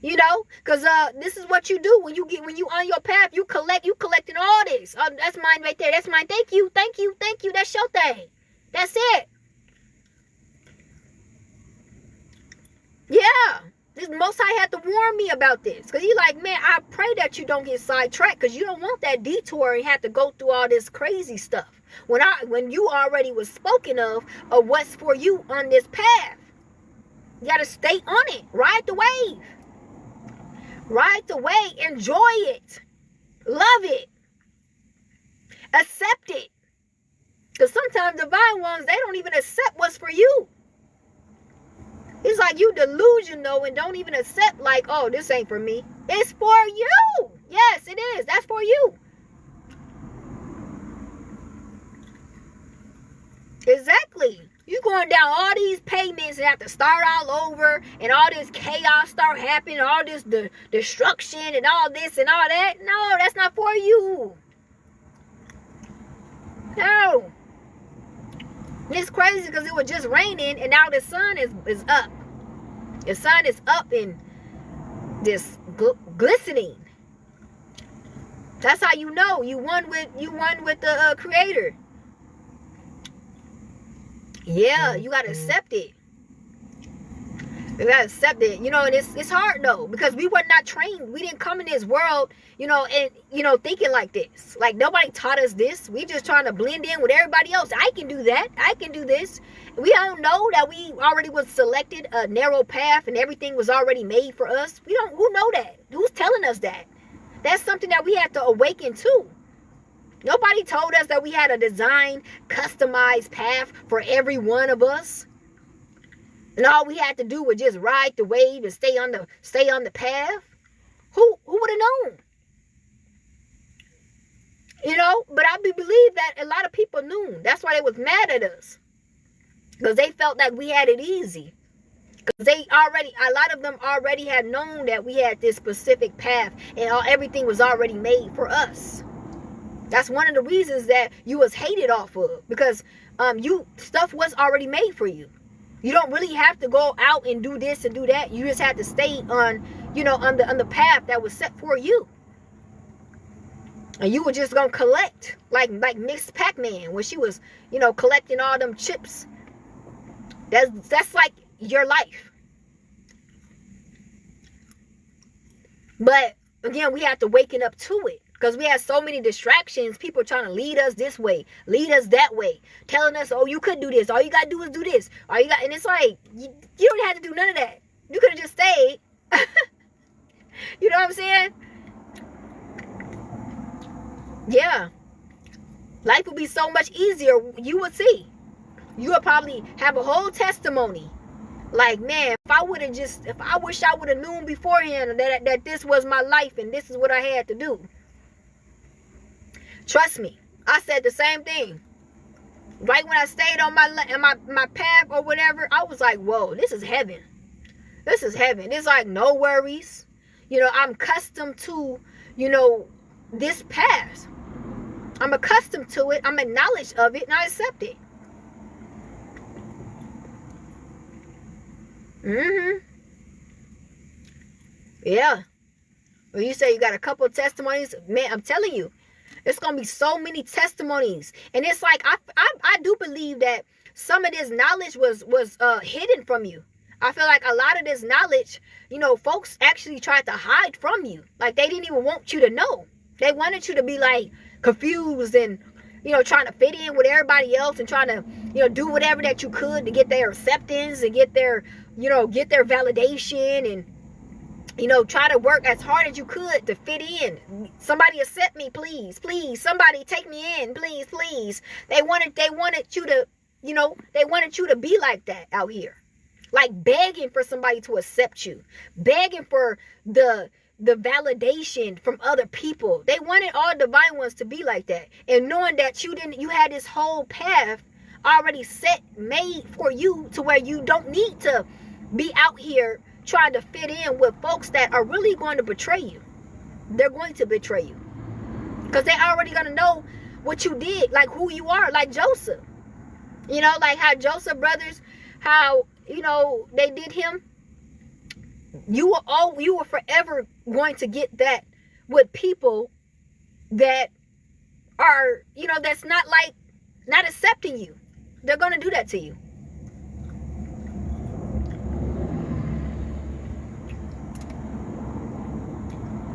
Because this is what you do when you on your path. You collecting all this. That's mine right there. That's mine. Thank you. That's your thing. That's it. Yeah. This Most High had to warn me about this. Because he's like, man, I pray that you don't get sidetracked. Because you don't want that detour and have to go through all this crazy stuff. When you already was spoken of what's for you on this path. You got to stay on it. Ride the wave. Ride the wave. Enjoy it. Love it. Accept it. Because sometimes divine ones, they don't even accept what's for you. It's like you delusional and don't even accept, like, oh, this ain't for me. It's for you. Yes, it is. That's for you. Exactly. You going down all these payments and have to start all over, and all this chaos start happening, all this destruction and all this and all that. No, that's not for you. No. It's crazy because it was just raining and now the sun is up. The sun is up and just glistening. That's how you know you won with the Creator. Yeah, you gotta accept it. You gotta accept it. And it's hard though, because we were not trained. We didn't come in this world, thinking like this. Like, nobody taught us this. We just trying to blend in with everybody else. I can do that. I can do this. We don't know that we already was selected a narrow path and everything was already made for us. Who know that? Who's telling us that? That's something that we have to awaken to. Nobody told us that we had a design, customized path for every one of us. And all we had to do was just ride the wave and stay on the path. Who would have known? But I believe that a lot of people knew. That's why they was mad at us. Because they felt like we had it easy. Because a lot of them already had known that we had this specific path and everything was already made for us. That's one of the reasons that you was hated off of. Because stuff was already made for you. You don't really have to go out and do this and do that. You just have to stay on the path that was set for you. And you were just gonna collect like Miss Pac-Man when she was, collecting all them chips. That's like your life. But again, we have to waken up to it. Because we have so many distractions. People trying to lead us this way, lead us that way, telling us, oh, you could do this. All you got to do is do this. And it's like, you don't have to do none of that. You could have just stayed. You know what I'm saying? Yeah. Life would be so much easier. You would see. You would probably have a whole testimony. Like, man, if I wish I would have known beforehand that this was my life and this is what I had to do. Trust me, I said the same thing. Right when I stayed on my path or whatever, I was like, whoa, this is heaven. This is heaven. It's like no worries. I'm accustomed to, this path. I'm accustomed to it. I'm acknowledged of it and I accept it. Yeah. Well, you say you got a couple of testimonies. Man, I'm telling you, it's going to be so many testimonies. And it's like, I do believe that some of this knowledge was hidden from you. I feel like a lot of this knowledge, folks actually tried to hide from you. Like, they didn't even want you to know. They wanted you to be, like, confused and, trying to fit in with everybody else and trying to, do whatever that you could to get their acceptance and get their validation and, try to work as hard as you could to fit in. Somebody accept me, please, please. Somebody take me in, please, please. They wanted you to, they wanted you to be like that out here. Like begging for somebody to accept you. Begging for the validation from other people. They wanted all divine ones to be like that. And knowing that you had this whole path already made for you to where you don't need to be out here trying to fit in with folks that are really going to betray you. They're going to betray you. Because they're already going to know what you did, like who you are, like Joseph. Like how Joseph brothers, how, they did him. You were forever going to get that with people that are, that's not accepting you. They're going to do that to you.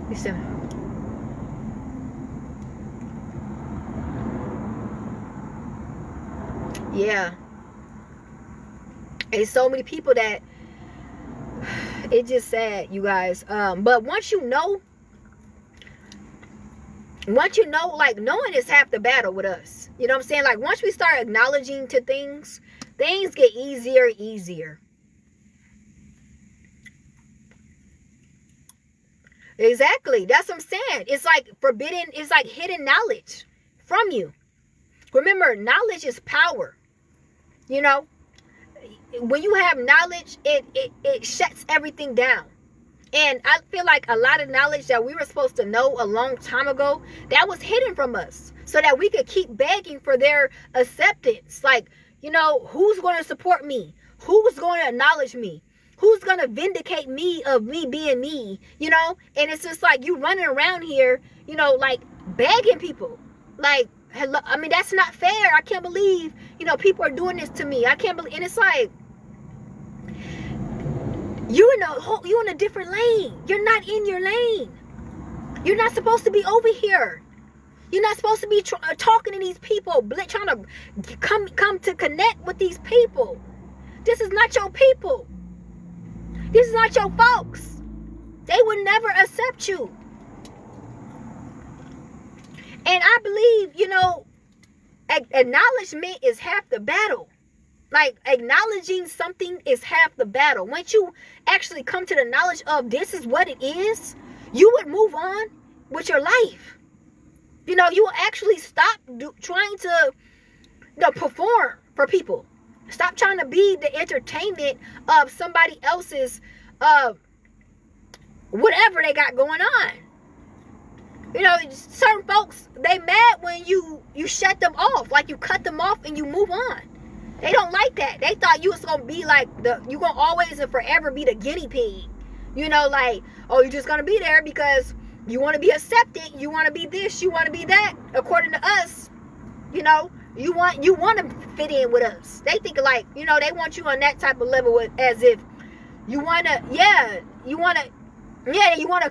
Listen. Yeah. And so many people that it's just sad, you guys. But once you know, like knowing is half the battle with us. You know what I'm saying? Like once we start acknowledging to things get easier and easier. Exactly. That's what I'm saying. It's like forbidden, it's like hidden knowledge from you. Remember, knowledge is power. When you have knowledge, it shuts everything down. And I feel like a lot of knowledge that we were supposed to know a long time ago, that was hidden from us so that we could keep begging for their acceptance. Like, who's going to support me? Who's going to acknowledge me? Who's going to vindicate me of me being me? And it's just like you running around here, like begging people. Like, hello, I mean, that's not fair. I can't believe, people are doing this to me. I can't believe, and it's like, you're in a different lane. You're not in your lane. You're not supposed to be over here. You're not supposed to be talking to these people, trying to come to connect with these people. This is not your people. This is not your folks. They would never accept you. And I believe, acknowledgement is half the battle. Like, acknowledging something is half the battle. Once you actually come to the knowledge of this is what it is, you would move on with your life. You will actually stop trying to perform for people. Stop trying to be the entertainment of somebody else's whatever they got going on. Certain folks, they mad when you shut them off, like you cut them off and you move on. They don't like that. They thought you was gonna be like you gonna always and forever be the guinea pig. Like, oh, you're just gonna be there because You want to be accepted. You want to be this. You want to be that. According to us, you know, you want to fit in with us. They think like, you know, they want you on that type of level as if you want to, you want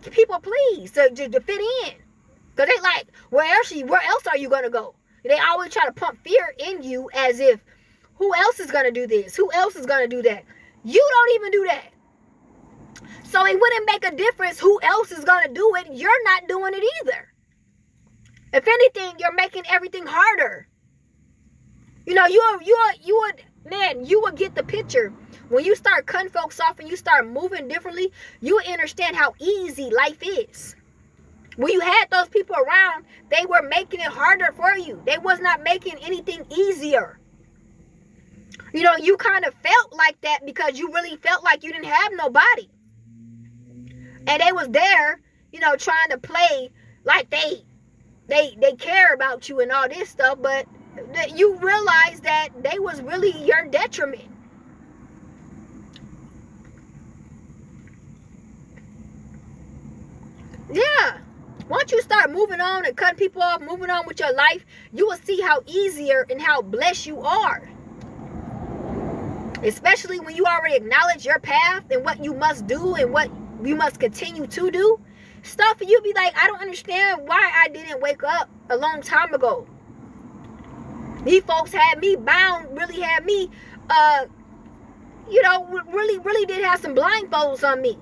to people please to fit in. Because they like, where else are you going to go? They always try to pump fear in you as if, who else is going to do this? Who else is going to do that? You don't even do that. So it wouldn't make a difference who else is going to do it. You're not doing it either. If anything, you're making everything harder. You know, you would get the picture. When you start cutting folks off and you start moving differently, you will understand how easy life is. When you had those people around, they were making it harder for you. They was not making anything easier. You know, you kind of felt like that because you really felt like you didn't have nobody. And they was there, you know, trying to play like they care about you and all this stuff, but you realize that they was really your detriment. Yeah. Once you start moving on and cutting people off, moving on with your life, you will see how easier and how blessed you are. Especially when you already acknowledge your path and what you must do and what you must continue to do. Stuff you be like, I don't understand why I didn't wake up a long time ago. These folks had me bound, really had me, you know, really did have some blindfolds on me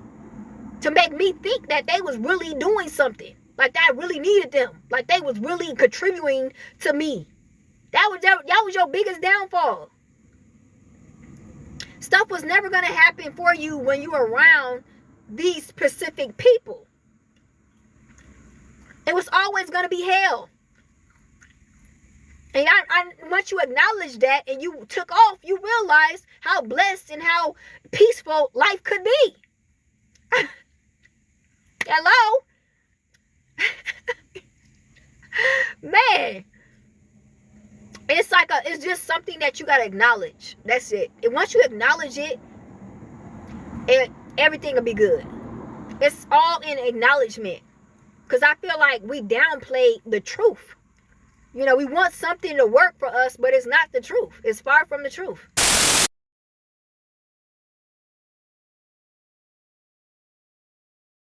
to make me think that they was really doing something. Like I really needed them. Like they was really contributing to me. That was your biggest downfall. Stuff was never going to happen for you when you were around these specific people. It was always going to be hell. And once you acknowledge that and you took off, you realized how blessed and how peaceful life could be. Hello? Man. It's just something that you got to acknowledge. That's it. And once you acknowledge it, everything will be good. It's all in acknowledgement. Because I feel like we downplay the truth. You know, we want something to work for us, but it's not the truth. It's far from the truth.